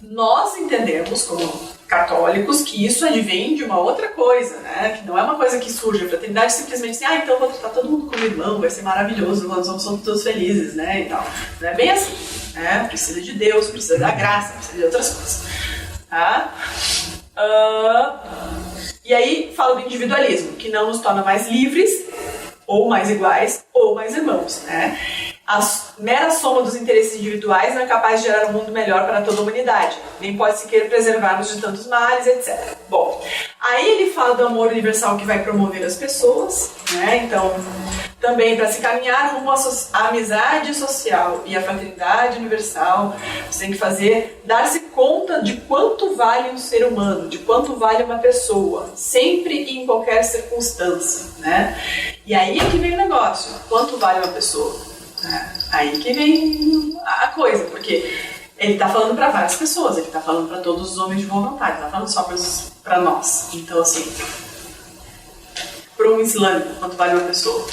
nós entendemos como católicos que isso advém de uma outra coisa, né? Que não é uma coisa que surge. A fraternidade simplesmente assim, então vou tratar todo mundo como irmão, vai ser maravilhoso, nós somos todos felizes, né? E tal. Não é bem assim, né? Precisa de Deus, precisa da graça, precisa de outras coisas. Tá? E aí fala do individualismo, que não nos torna mais livres, ou mais iguais, ou mais irmãos, né? A mera soma dos interesses individuais não é capaz de gerar um mundo melhor para toda a humanidade, nem pode sequer preservar-nos de tantos males, etc. Bom, aí ele fala do amor universal que vai promover as pessoas, né? Então, também para se caminhar rumo à amizade social e à fraternidade universal, você tem que dar-se conta de quanto vale um ser humano, de quanto vale uma pessoa, sempre e em qualquer circunstância, né? E aí é que vem o negócio, quanto vale uma pessoa? Aí que vem a coisa, porque ele está falando para várias pessoas, ele está falando para todos os homens de boa vontade, não está falando só para nós. Então, assim, para um islâmico, quanto vale uma pessoa?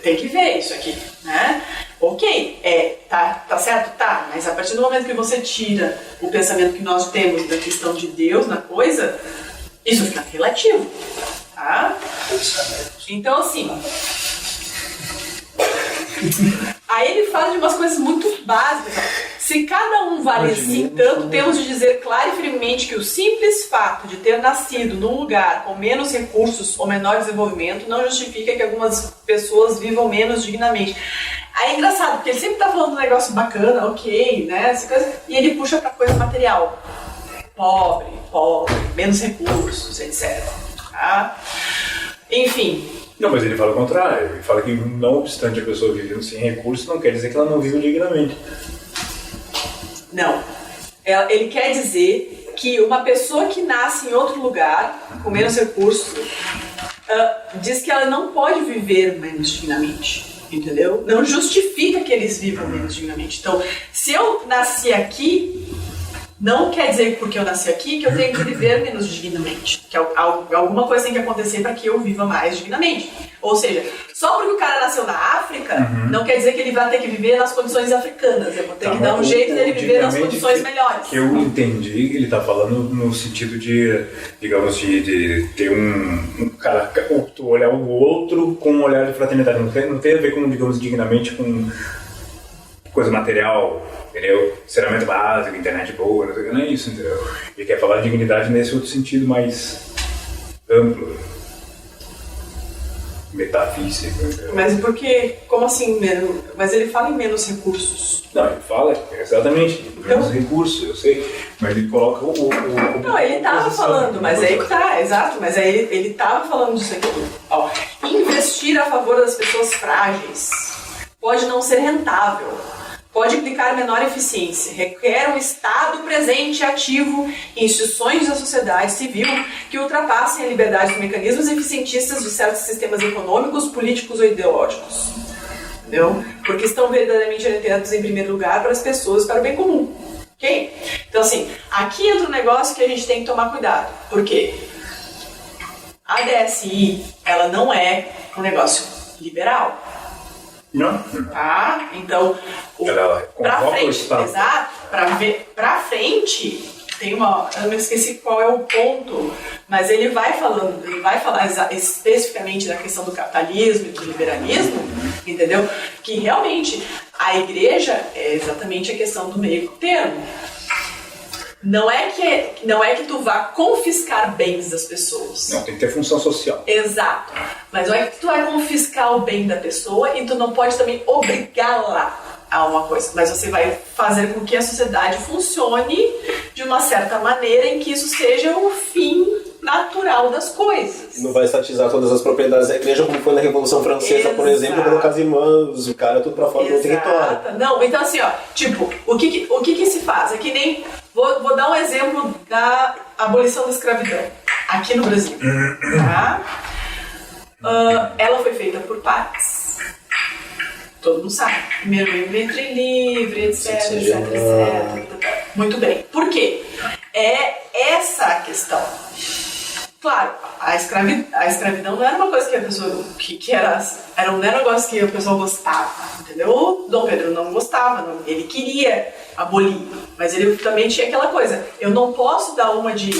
Tem que ver isso aqui, né? Ok, tá certo? Tá, mas a partir do momento que você tira o pensamento que nós temos da questão de Deus na coisa, isso fica relativo, tá? Então, assim... Aí ele fala de umas coisas muito básicas. Se cada um vale assim tanto, temos de dizer claro e firmemente que o simples fato de ter nascido num lugar com menos recursos ou menor desenvolvimento não justifica que algumas pessoas vivam menos dignamente. Aí é engraçado, porque ele sempre tá falando um negócio bacana, ok, né, essa coisa, e ele puxa pra coisa material. Pobre, menos recursos, etc. Tá? Enfim... Não, mas ele fala o contrário. Ele fala que, não obstante a pessoa vivendo sem recursos, não quer dizer que ela não vive dignamente. Não. Ele quer dizer que uma pessoa que nasce em outro lugar, com menos recursos, diz que ela não pode viver menos dignamente. Entendeu? Não justifica que eles vivam menos dignamente. Então, se eu nasci aqui... Não quer dizer que porque eu nasci aqui que eu tenho que viver menos dignamente. Que alguma coisa tem que acontecer para que eu viva mais dignamente. Ou seja, só porque o cara nasceu na África, não quer dizer que ele vai ter que viver nas condições africanas. Eu vou ter que dar um jeito dele viver nas condições melhores. Que eu entendi, ele está falando no sentido de, digamos, de ter um cara, olhar o outro com um olhar de fraternidade. Não tem a ver com, digamos, dignamente com coisa material, entendeu? Saneamento básico, internet boa, não é isso, entendeu? Ele quer falar de dignidade nesse outro sentido mais amplo, metafísico. Entendeu? Mas por que? Como assim menos? Mas ele fala em menos recursos. Não, ele fala exatamente menos recursos, eu sei, mas ele coloca o não, ele estava falando, mas aí que tá, exato, mas aí ele estava falando disso aqui. Ó, investir a favor das pessoas frágeis pode não ser rentável. Pode implicar menor eficiência, requer um Estado presente e ativo em instituições da sociedade civil que ultrapassem a liberdade dos mecanismos eficientistas de certos sistemas econômicos, políticos ou ideológicos. Entendeu? Porque estão verdadeiramente orientados em primeiro lugar para as pessoas e para o bem comum. Ok? Então, assim, aqui entra um negócio que a gente tem que tomar cuidado. Por quê? A DSI, ela não é um negócio liberal. Não. Tá? Então, pra frente, exato, pra frente, tem uma. Eu não esqueci qual é o ponto, mas ele vai falar especificamente da questão do capitalismo e do liberalismo, entendeu? Que realmente a igreja é exatamente a questão do meio termo. Não é que tu vá confiscar bens das pessoas. Não, tem que ter função social. Exato. Mas não é que tu vai confiscar o bem da pessoa e tu não pode também obrigá-la a uma coisa. Mas você vai fazer com que a sociedade funcione de uma certa maneira em que isso seja o fim natural das coisas. Não vai estatizar todas as propriedades da igreja, como foi na Revolução Francesa, por exemplo, colocar as irmãs, o cara tudo pra fora do território. Não, então assim, ó, tipo, o que se faz? É que nem... Vou dar um exemplo da abolição da escravidão aqui no Brasil. Tá? Ela foi feita por partes. Todo mundo sabe. Primeiro ventre livre, etc. Muito bem. Por quê? É essa a questão. Claro, a escravidão não era uma coisa que a pessoa era um negócio que a pessoa gostava, entendeu? O Dom Pedro não gostava, ele queria abolir, mas ele também tinha aquela coisa, eu não posso dar uma de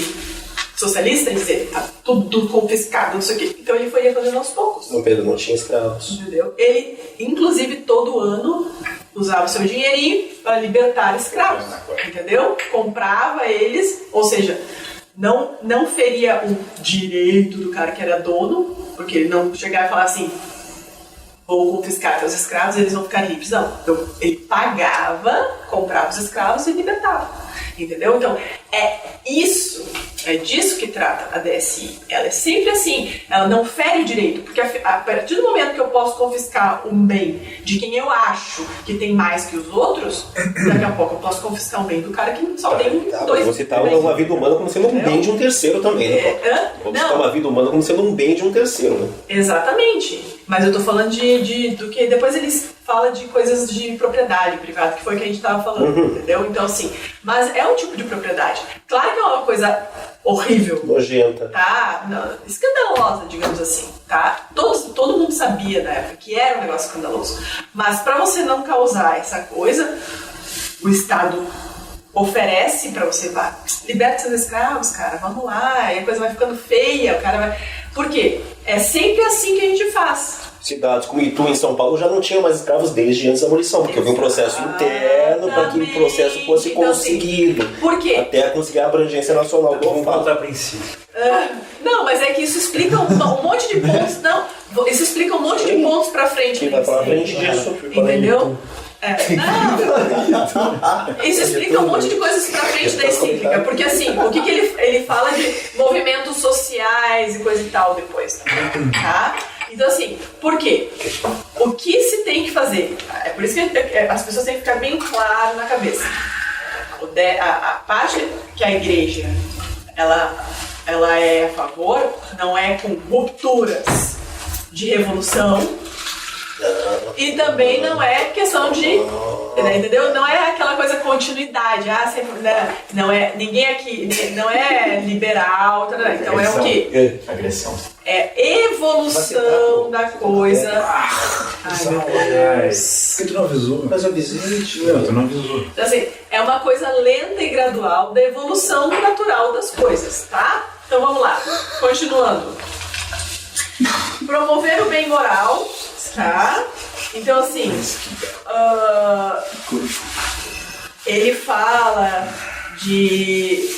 socialista e dizer, tá tudo confiscado, não sei o quê. Então ele foi fazendo aos poucos. Dom Pedro não tinha escravos. Entendeu? Ele, inclusive, todo ano usava o seu dinheirinho para libertar escravos, entendeu? Comprava eles, ou seja, não feria o direito do cara que era dono, porque ele não chegava e falava assim, vou confiscar teus escravos e eles vão ficar livres. Não. Então, ele pagava, comprava os escravos e libertava. Entendeu? Então, é disso que trata a DSI. Ela é sempre assim, ela não fere o direito, porque a partir do momento que eu posso confiscar um bem de quem eu acho que tem mais que os outros, daqui a pouco eu posso confiscar um bem do cara que só tem dois. Você tá uma vida humana como sendo um bem de um terceiro também, né? Você tá uma vida humana como sendo um bem de um terceiro, né? Exatamente. Mas eu tô falando do que depois eles falam de coisas de propriedade privada, que foi o que a gente tava falando, entendeu? Então, assim, mas é um tipo de propriedade. Claro que é uma coisa horrível. Nojenta. Tá? Não, escandalosa, digamos assim, tá? Todo mundo sabia na época que era um negócio escandaloso. Mas pra você não causar essa coisa, o Estado oferece pra você, liberta seus escravos, cara, vamos lá, e a coisa vai ficando feia, o cara vai... Por quê? É sempre assim que a gente faz. Cidades como Itu, em São Paulo, já não tinham mais escravos desde antes da abolição, porque houve um processo interno para que o processo fosse então, conseguido. Por quê? Até conseguir a abrangência nacional. Vamos voltar a princípio. Não, mas é que isso explica um monte de pontos. Não, isso explica um monte de pontos pra frente. Quem vai pra frente disso? Entendeu? Não, isso explica um monte de coisas pra frente da encíclica, porque assim, o que ele fala de movimentos sociais e coisa e tal depois, tá? Então assim, por quê? O que se tem que fazer? É por isso que as pessoas têm que ficar bem claro na cabeça. A parte que a igreja ela é a favor, não é com rupturas de revolução. E também não é questão de, entendeu? Não é aquela coisa continuidade, sempre, não é, ninguém aqui, não é liberal, então é o quê? Agressão. É evolução da coisa. Ai, meu Deus. Por que tu não avisou? Mas eu avisei, tio. Não, tu não avisou. Então, assim, é uma coisa lenta e gradual da evolução natural das coisas, tá? Então vamos lá, continuando. Promover o bem moral, tá? Então assim, ele fala de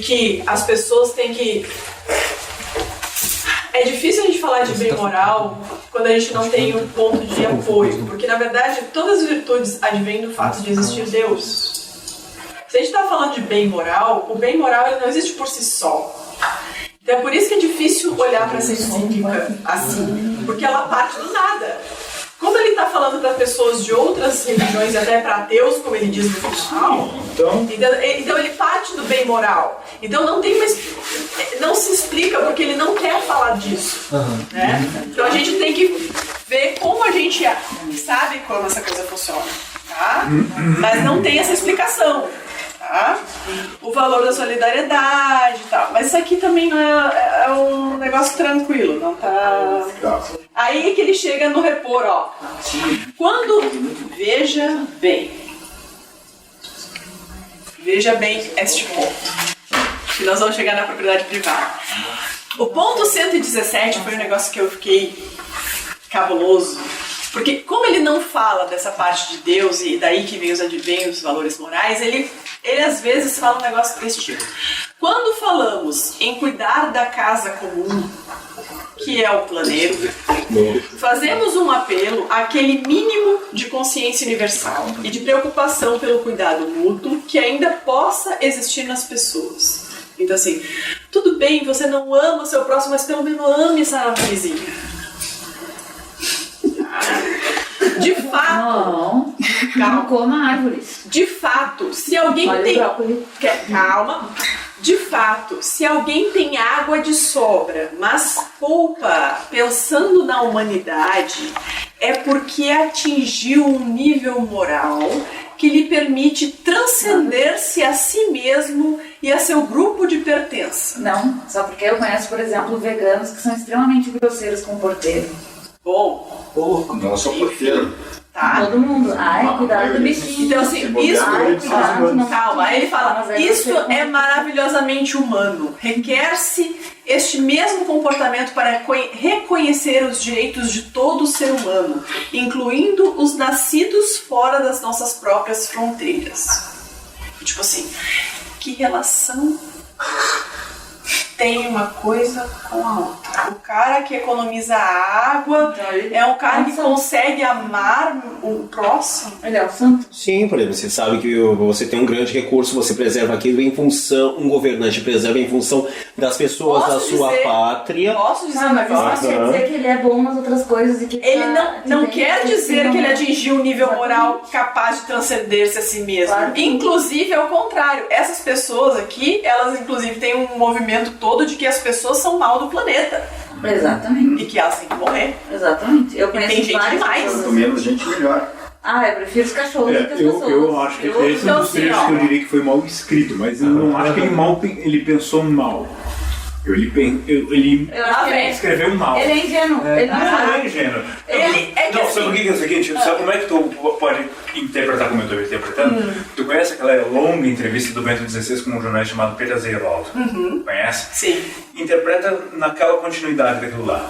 que as pessoas têm que... É difícil a gente falar de bem moral quando a gente não tem um ponto de apoio, porque na verdade todas as virtudes advêm do fato de existir Deus. Se a gente está falando de bem moral, o bem moral ele não existe por si só. Então é por isso que é difícil olhar para essa encíclica assim, porque ela parte do nada. Como ele está falando para pessoas de outras religiões e até para ateus, como ele diz no final, então ele parte do bem moral. Então não se explica porque ele não quer falar disso. Né? Então a gente tem que ver como a gente sabe como essa coisa funciona. Tá? Mas não tem essa explicação. Tá? O valor da solidariedade e tal. Mas isso aqui também não é um negócio tranquilo, não tá... Aí que ele chega no repor, ó. Veja bem este ponto. Que nós vamos chegar na propriedade privada. O ponto 117 foi um negócio que eu fiquei cabuloso. Porque como ele não fala dessa parte de Deus e daí que vem os valores morais, ele às vezes fala um negócio desse tipo. Quando falamos em cuidar da casa comum, que é o planeta, fazemos um apelo àquele mínimo de consciência universal e de preocupação pelo cuidado mútuo que ainda possa existir nas pessoas. Então assim, tudo bem, você não ama o seu próximo, mas pelo menos ame essa vizinha. De fato, não coma árvores. De fato, se alguém De fato, se alguém tem água de sobra, mas poupa pensando na humanidade, é porque atingiu um nível moral que lhe permite transcender-se a si mesmo e a seu grupo de pertença. Não, só porque eu conheço, por exemplo, veganos que são extremamente grosseiros com o porteiro. Bom, Porra, não sou porteiro. tá? Todo mundo. Ai, cuidado do bichinho. Então, assim, isso. Ai, cuidado, não. Calma, aí ele fala: Mas isso você- é maravilhosamente humano. Requer-se este mesmo comportamento para reconhecer os direitos de todo ser humano, incluindo os nascidos fora das nossas próprias fronteiras. Tipo assim, que relação tem uma coisa com a outra? O cara que economiza água é um cara que consegue amar o próximo. Ele é o santo. Sim, por exemplo, você sabe que você tem um grande recurso, você preserva aquilo em função, um governante preserva em função das pessoas da sua pátria. Posso dizer Não, um mas isso negócio? não quer dizer que ele é bom nas outras coisas e que Ele não tem quer dizer que ele atingiu um nível Exatamente. moral capaz de transcender-se a si mesmo. Claro que não. Inclusive, ao contrário, essas pessoas aqui, elas inclusive têm um movimento todo de que as pessoas são mal do planeta Exatamente. e que elas têm que morrer. Exatamente. Eu conheço tem gente várias demais. pessoas Quanto assim. menos gente, melhor. Ah, eu prefiro os cachorros do que as pessoas. Eu acho que esse é Então, um dos assim, trechos ó. que eu diria que foi mal escrito, mas eu não acho que ele pensou mal. Ele Eu acho que ele escreveu mal. é ingênuo. Ele não Não sabe. é ingênuo. Ele é que Não, assim- sabe o que é o seguinte? Sabe como é que tu pode interpretar como eu estou interpretando? Tu conhece aquela longa entrevista do Bento XVI com um jornalista chamado Peter Zeirwald? Conhece? Sim. Interpreta naquela continuidade daquilo lá.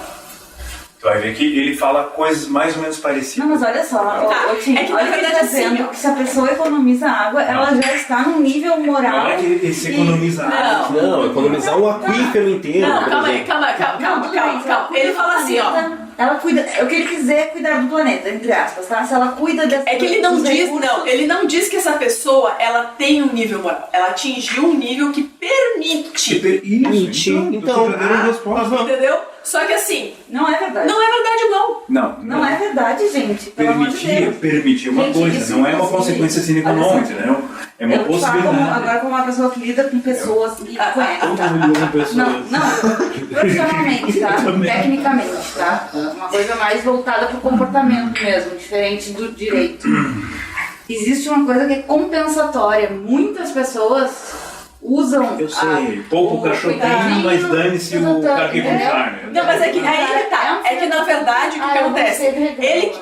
Tu vai ver que ele fala coisas mais ou menos parecidas. Não, mas olha só, Tá. ô, Tim, É que, na olha o que ele verdade, tá dizendo, assim, ó. que se a pessoa economiza água, ela já está num nível moral. Não é que ele se e- economiza água. Não, economizar um aquífero inteiro. Não, por calma aí, exemplo. calma. Não, tudo bem, se ela cuida Ele do fala assim, ó. planeta, ela cuida, o que ele quiser é cuidar do planeta, entre aspas, tá? Se ela cuida dessa É que ele não dos diz, recursos- não, ele não diz que essa pessoa, ela tem um nível moral. Ela atingiu um nível que permite. Isso, Então, tu deu a resposta. Entendeu? Só que assim, Não é verdade. não é verdade não. Não é verdade, gente. Pelo amor de Deus. Permitir uma Gente, coisa, isso não é uma inclusive- consequência sine qua olha non, só. entendeu? É uma Eu te falo possibilidade. agora como uma pessoa que lida com pessoas e conhece. Todo mundo lida com pessoas. Não, profissionalmente, tá? também. Tecnicamente, tá? Uma coisa mais voltada pro comportamento mesmo, diferente do direito. Existe uma coisa que é compensatória. Muitas pessoas usam. Eu sei, pouco cachorrinho, cuidadinho, mas dane-se o exatamente, cara que entendeu? carne. Não, mas é que aí que tá. É que na verdade o que eu acontece? gostei do regrado.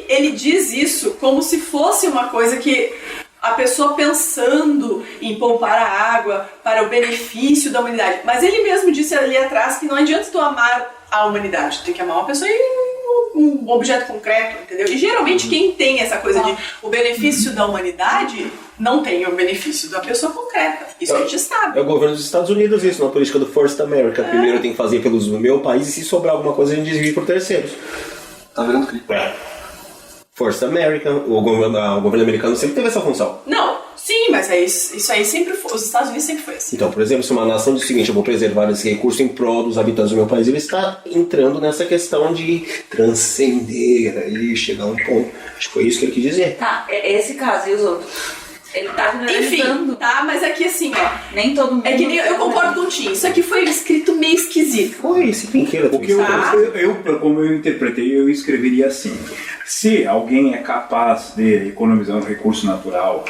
Ele diz isso como se fosse uma coisa que a pessoa pensando em poupar a água para o benefício da humanidade. Mas ele mesmo disse ali atrás que não adianta tu amar a humanidade, tu tem que amar uma pessoa e um objeto concreto, entendeu? E geralmente quem tem essa coisa de o benefício da humanidade não tem o benefício da pessoa concreta. Isso a gente sabe. É o governo dos Estados Unidos isso, na política do First America. Primeiro tem que fazer pelos meu país e se sobrar alguma coisa a gente desvia por terceiros. Tá vendo clipe? First America, o governo americano sempre teve essa função. Não, sim, mas é isso aí sempre foi, os Estados Unidos sempre foi assim. Então, por exemplo, se uma nação diz o seguinte, eu vou preservar esse recurso em prol dos habitantes do meu país, ele está entrando nessa questão de transcender e chegar a um ponto. Acho que foi isso que ele quis dizer. Tá, é esse caso e os outros. Ele tá Enfim, generalizando. tá, mas aqui assim, ó. Nem todo mundo. É que nem eu concordo com o Tim, isso aqui foi escrito meio esquisito. Foi esse brinquedo. O que como eu interpretei, eu escreveria assim: se alguém é capaz de economizar um recurso natural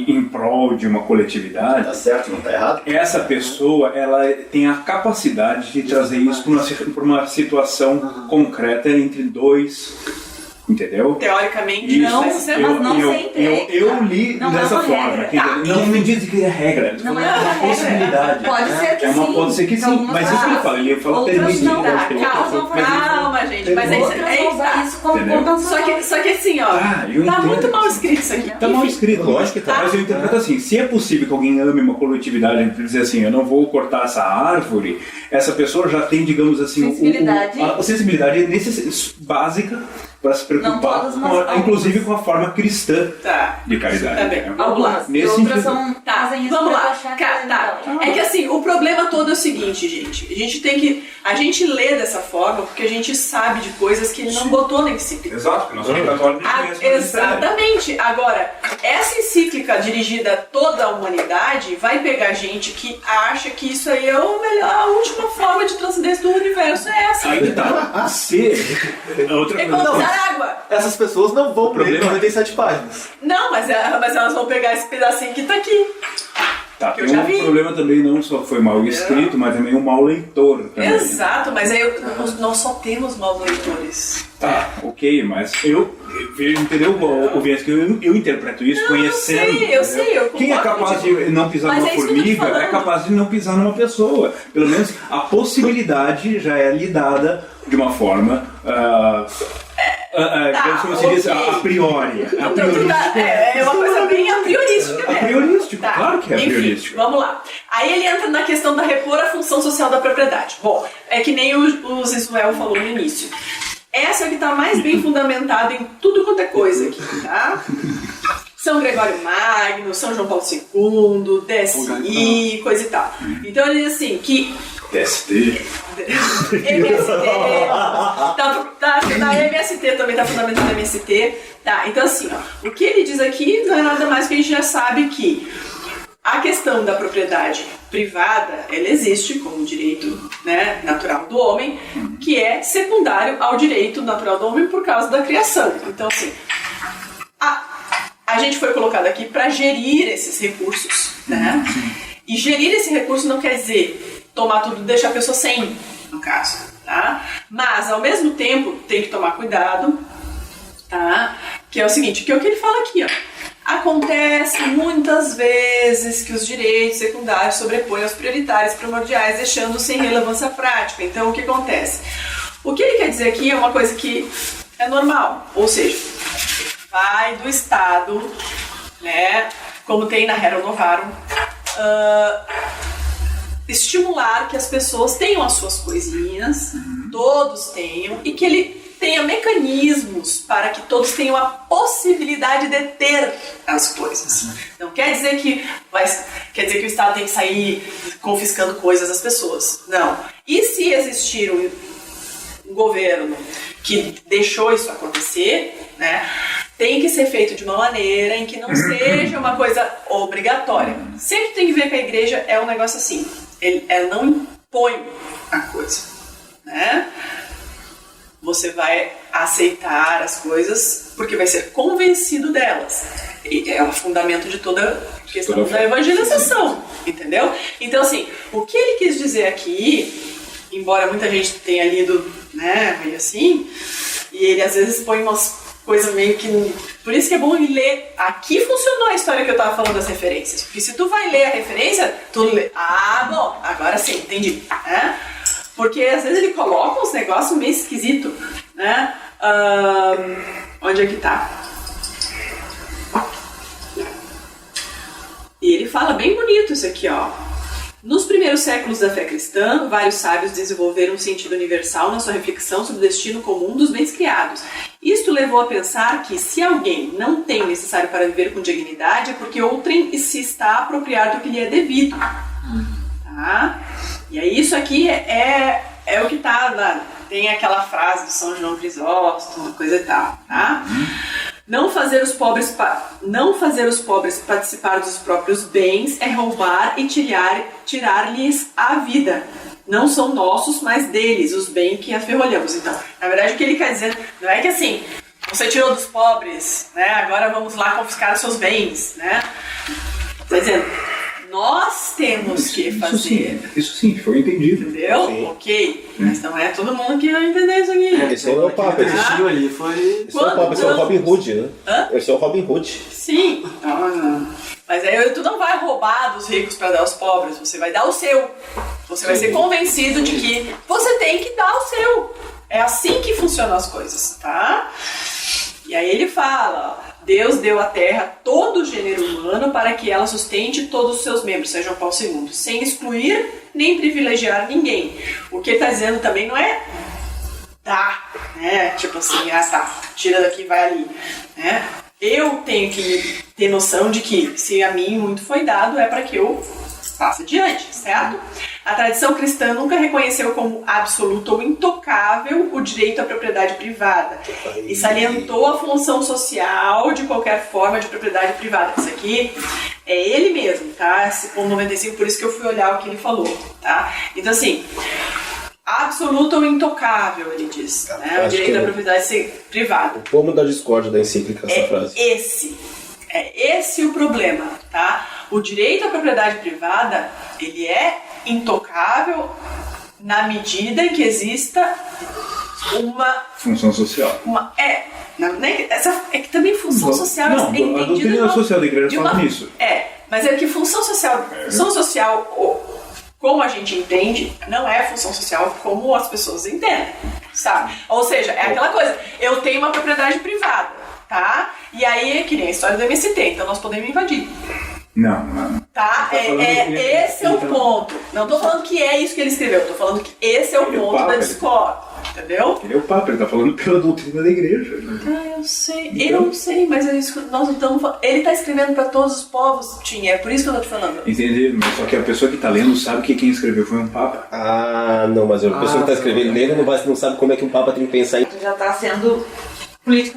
em prol de uma coletividade, Tá certo, não tá errado? essa pessoa ela tem a capacidade de trazer isso para uma situação concreta entre dois. Entendeu? Teoricamente, Isso, não, mas não sempre. eu li Não é dessa uma forma. regra. Entendeu? Não me diz que é regra. Não é é uma uma regra. possibilidade. Pode ser que sim. Pode ser que sim. Algumas Mas isso que ele fala, ele fala outras permite. não. eu Tá, acho que ele calma, fala, calma, gente. Mas é Outras vão usar isso como Entendeu? compensação. Só que assim, ó, eu tá entendo. muito mal escrito isso aqui. Tá mal escrito, Lógico que tá. Mas eu interpreto assim: se é possível que alguém ame uma coletividade, dizer assim, eu não vou cortar essa árvore, essa pessoa já tem, digamos assim, Sensibilidade. a sensibilidade básica para se preocupar, todas, mas inclusive com a forma cristã Tá. de caridade. Tá bem. né? Vamos lá. Algumas. E Nesse outras sentido. são. Tá, fazem isso vamos pra lá. achar que é Tá. legal. É que assim, o problema todo é o seguinte, gente. A gente tem que. A gente lê dessa forma porque a gente sabe de coisas que ele não botou na encíclica. Exato, porque nós somos católicos mesmo. Exatamente. Agora, essa encíclica dirigida a toda a humanidade vai pegar gente que acha que isso aí é a última forma de transcendência do universo. É essa. Aí tá. Se. Outra coisa. Economizar água. Essas pessoas não vão ler problema- 97 páginas. Não, mas elas vão pegar esse pedacinho que tá aqui. Tá, que eu tem já um vi. problema também, não só foi mal escrito, mas também um mau leitor também. Exato, mas aí nós só temos maus leitores. Tá, ok, mas eu entendeu o viés que eu interpreto isso conhecendo. Eu sei, eu Quem é concordo capaz contigo. de não pisar Mas numa é isso que eu tô te formiga é falando. capaz de não pisar numa pessoa. Pelo menos a possibilidade já é lidada de uma forma. Como se diz, a priori. A Então, priorística. é uma coisa bem a priorística A mesmo. priorístico, Tá. claro que é Enfim, priorístico. vamos lá. Aí ele entra na questão da repor a função social da propriedade. Bom, é que nem o Zisuel falou no início. Essa é que está mais bem fundamentada em tudo quanto é coisa aqui, tá? São Gregório Magno, São João Paulo II, DSI, coisa e tal. Então ele diz assim, que TST. MST, na MST também está fundamentado na MST. Tá, então assim, ó, o que ele diz aqui não é nada mais que a gente já sabe que a questão da propriedade privada, ela existe como direito, né, natural do homem, que é secundário ao direito natural do homem por causa da criação. Então assim, a gente foi colocado aqui para gerir esses recursos, né? E gerir esse recurso não quer dizer tomar tudo e deixar a pessoa sem, no caso, tá? Mas, ao mesmo tempo, tem que tomar cuidado, tá? Que é o seguinte, que é o que ele fala aqui, ó. Acontece muitas vezes que os direitos secundários sobrepõem aos prioritários primordiais, deixando sem relevância prática. Então, o que acontece? O que ele quer dizer aqui é uma coisa que é normal, ou seja, vai do Estado, né, como tem na Rerum Novarum, estimular que as pessoas tenham as suas coisinhas, todos tenham, e que ele tenha mecanismos para que todos tenham a possibilidade de ter as coisas. Não quer dizer que o Estado tem que sair confiscando coisas das pessoas. Não. E se existir um governo que deixou isso acontecer, né, tem que ser feito de uma maneira em que não seja uma coisa obrigatória. Sempre tem que ver que a igreja é um negócio assim. Ela não impõe a coisa, né? Você vai aceitar as coisas porque vai ser convencido delas. E é o fundamento de toda a questão da evangelização, entendeu? Então, assim, o que ele quis dizer aqui, embora muita gente tenha lido, né, meio assim, e ele às vezes põe umas coisas meio que... Por isso que é bom ler. Aqui funcionou a história que eu tava falando das referências. Porque se tu vai ler a referência, tu lê... Ah, bom, agora sim, entendi. Né? Porque às vezes ele coloca uns negócios meio esquisitos, né? Onde é que tá? E ele fala bem bonito isso aqui, ó. Nos primeiros séculos da fé cristã, vários sábios desenvolveram um sentido universal na sua reflexão sobre o destino comum dos bens criados. Isto levou a pensar que, se alguém não tem o necessário para viver com dignidade, é porque outrem se está a apropriar do que lhe é devido. Tá? E aí isso aqui é o que está lá. Tem aquela frase do São João Crisóstomo, coisa e tal. Tá? Não fazer os pobres participar dos próprios bens é roubar e tirar-lhes a vida. Não são nossos, mas deles, os bens que aferrolhamos. Então, na verdade, o que ele quer dizer não é que assim, você tirou dos pobres, né? Agora vamos lá confiscar os seus bens, né? Está dizendo, nós temos que fazer. Isso sim, foi entendido. Entendeu? Sim. Ok. Mas não é todo mundo que vai entender isso aqui. Esse é o Papa, esse Existiu ali, foi... é o Papa, esse é o Robin Hood, né? Hã? Esse é o Robin Hood. Sim. Mas aí tu não vai roubar dos ricos para dar aos pobres, você vai dar o seu. Você vai ser convencido de que você tem que dar o seu. É assim que funcionam as coisas, tá? E aí ele fala, ó, Deus deu à terra todo o gênero humano para que ela sustente todos os seus membros, São João Paulo II, sem excluir nem privilegiar ninguém. O que ele está dizendo também não é dar, né? Tipo assim, tá, tira daqui e vai ali, né? Eu tenho que ter noção de que se a mim muito foi dado, é para que eu passe adiante, certo? A tradição cristã nunca reconheceu como absoluto ou intocável o direito à propriedade privada e salientou a função social de qualquer forma de propriedade privada. Isso aqui é ele mesmo, tá? Esse ponto 95, por isso que eu fui olhar o que ele falou, tá? Então, assim, absoluto ou intocável, ele diz, né? O direito à propriedade privada. O pomo da discórdia da encíclica, essa frase. É esse o problema, tá? O direito à propriedade privada, ele é intocável na medida em que exista uma Função social. É que também função social Não, a doutrina social da igreja fala nisso. Mas é que função social, como a gente entende, não é função social como as pessoas entendem, sabe? Ou seja, é aquela coisa, eu tenho uma propriedade privada, tá? E aí é que nem a história do MST, então nós podemos invadir. Não. Tá? Esse é o ponto. Não tô falando que é isso que ele escreveu, tô falando que esse é o ponto da discórdia. Entendeu? Ele é o Papa, ele tá falando pela doutrina da igreja. Eu sei, então, eu sei, mas é isso que nós não estamos falando. Ele tá escrevendo para todos os povos, Tinha, é por isso que eu tô te falando. Entendi, mas só que a pessoa que tá lendo sabe que quem escreveu foi um Papa. Não, mas a pessoa que tá escrevendo lendo não sabe como é que um Papa tem que pensar em... Já tá sendo...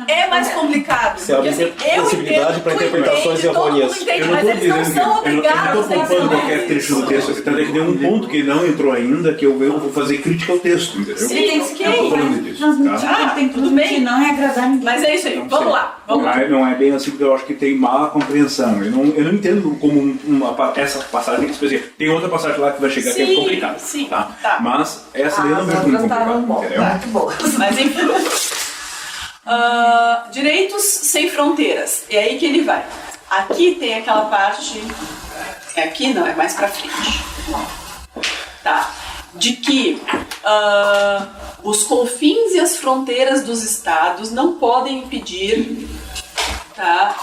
É mais complicado. Você abre possibilidade para interpretações errôneas. Mas eles não são obrigados. Eu não tô culpando qualquer trecho do texto. Tanto é que tem um ponto que não entrou ainda, que eu vou fazer crítica ao texto, entendeu? Sim, tem que tem tudo bem. Não é agradar ninguém. Mas é isso aí. Vamos lá. Não é bem assim, porque eu acho que tem má compreensão. Eu não entendo como essa passagem específica. Tem outra passagem lá que vai chegar que é complicada. Sim, tá. Mas essa daí não é muito complicada, entendeu? Mas enfim. Direitos sem fronteiras. É aí que ele vai. Aqui tem aquela parte. Aqui não, é mais pra frente. Tá. De que os confins e as fronteiras dos estados não podem impedir. Tá?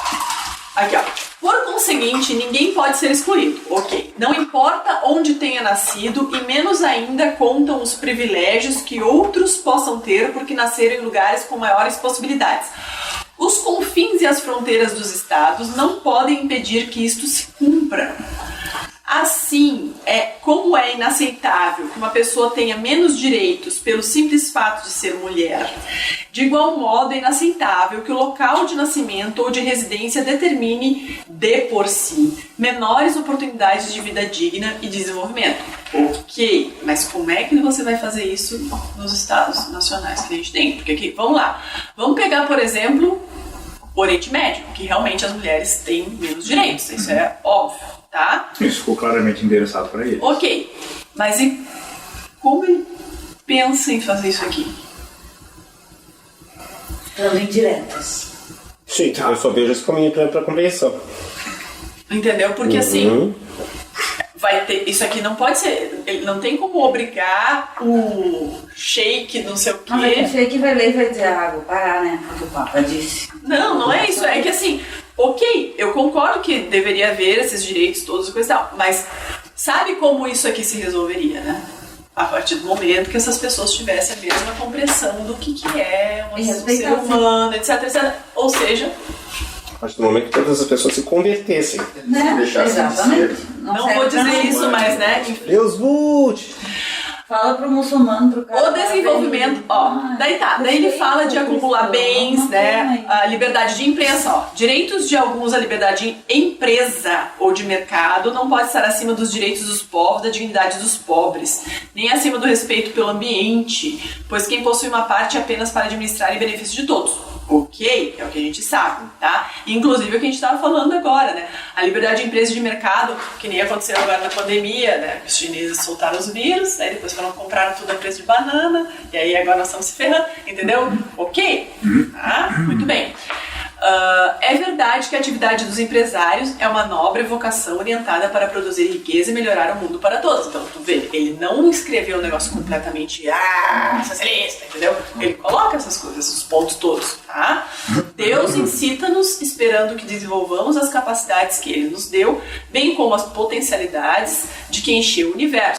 Aqui, ó. Por conseguinte, ninguém pode ser excluído. Ok. Não importa onde tenha nascido e menos ainda contam os privilégios que outros possam ter porque nasceram em lugares com maiores possibilidades. Os confins e as fronteiras dos estados não podem impedir que isto se cumpra. Assim, como é inaceitável que uma pessoa tenha menos direitos pelo simples fato de ser mulher, de igual modo é inaceitável que o local de nascimento ou de residência determine, de por si, menores oportunidades de vida digna e desenvolvimento. Ok, mas como é que você vai fazer isso nos estados nacionais que a gente tem? Porque aqui, vamos lá, vamos pegar, por exemplo, o Oriente Médio, que realmente as mulheres têm menos direitos, isso é óbvio. Tá? Isso ficou claramente interessado para ele. Ok, mas e como ele pensa em fazer isso aqui? Dando indiretas. Sim, eu só vejo esse caminho para compreensão. Entendeu? Porque assim, vai ter, isso aqui não pode ser, ele não tem como obrigar o sheik, não sei o quê. Mas o sheik vai ler e vai dizer, vou parar, né? Porque o Papa disse. Não é isso, é que assim, ok, eu concordo que deveria haver esses direitos todos e coisa e tal, mas sabe como isso aqui se resolveria, né? A partir do momento que essas pessoas tivessem a mesma compreensão do que é um ser humano, etc. Ou seja... A partir do momento que todas as pessoas se convertessem. Né? Exatamente. Não vou dizer isso, mas né? Deus lute! Fala pro muçulmano, pro cara. O desenvolvimento, daí ele fala de acumular bens, né, a liberdade de imprensa, direitos de alguns, a liberdade de empresa ou de mercado não pode estar acima dos direitos dos povos, da dignidade dos pobres, nem acima do respeito pelo ambiente, pois quem possui uma parte é apenas para administrar em benefício de todos. Ok, é o que a gente sabe, tá? Inclusive o que a gente estava falando agora, né? A liberdade de empresa e de mercado, que nem aconteceu agora na pandemia, né? Os chineses soltaram os vírus, aí depois compraram tudo a preço de banana, e aí agora nós estamos se ferrando, entendeu? Ok, tá? Muito bem. É verdade que a atividade dos empresários é uma nobre vocação orientada para produzir riqueza e melhorar o mundo para todos. Então, tu vê, ele não escreveu um negócio completamente socialista, entendeu? Ele coloca essas coisas, esses pontos todos, tá? Deus incita-nos esperando que desenvolvamos as capacidades que Ele nos deu, bem como as potencialidades de que encheu o universo.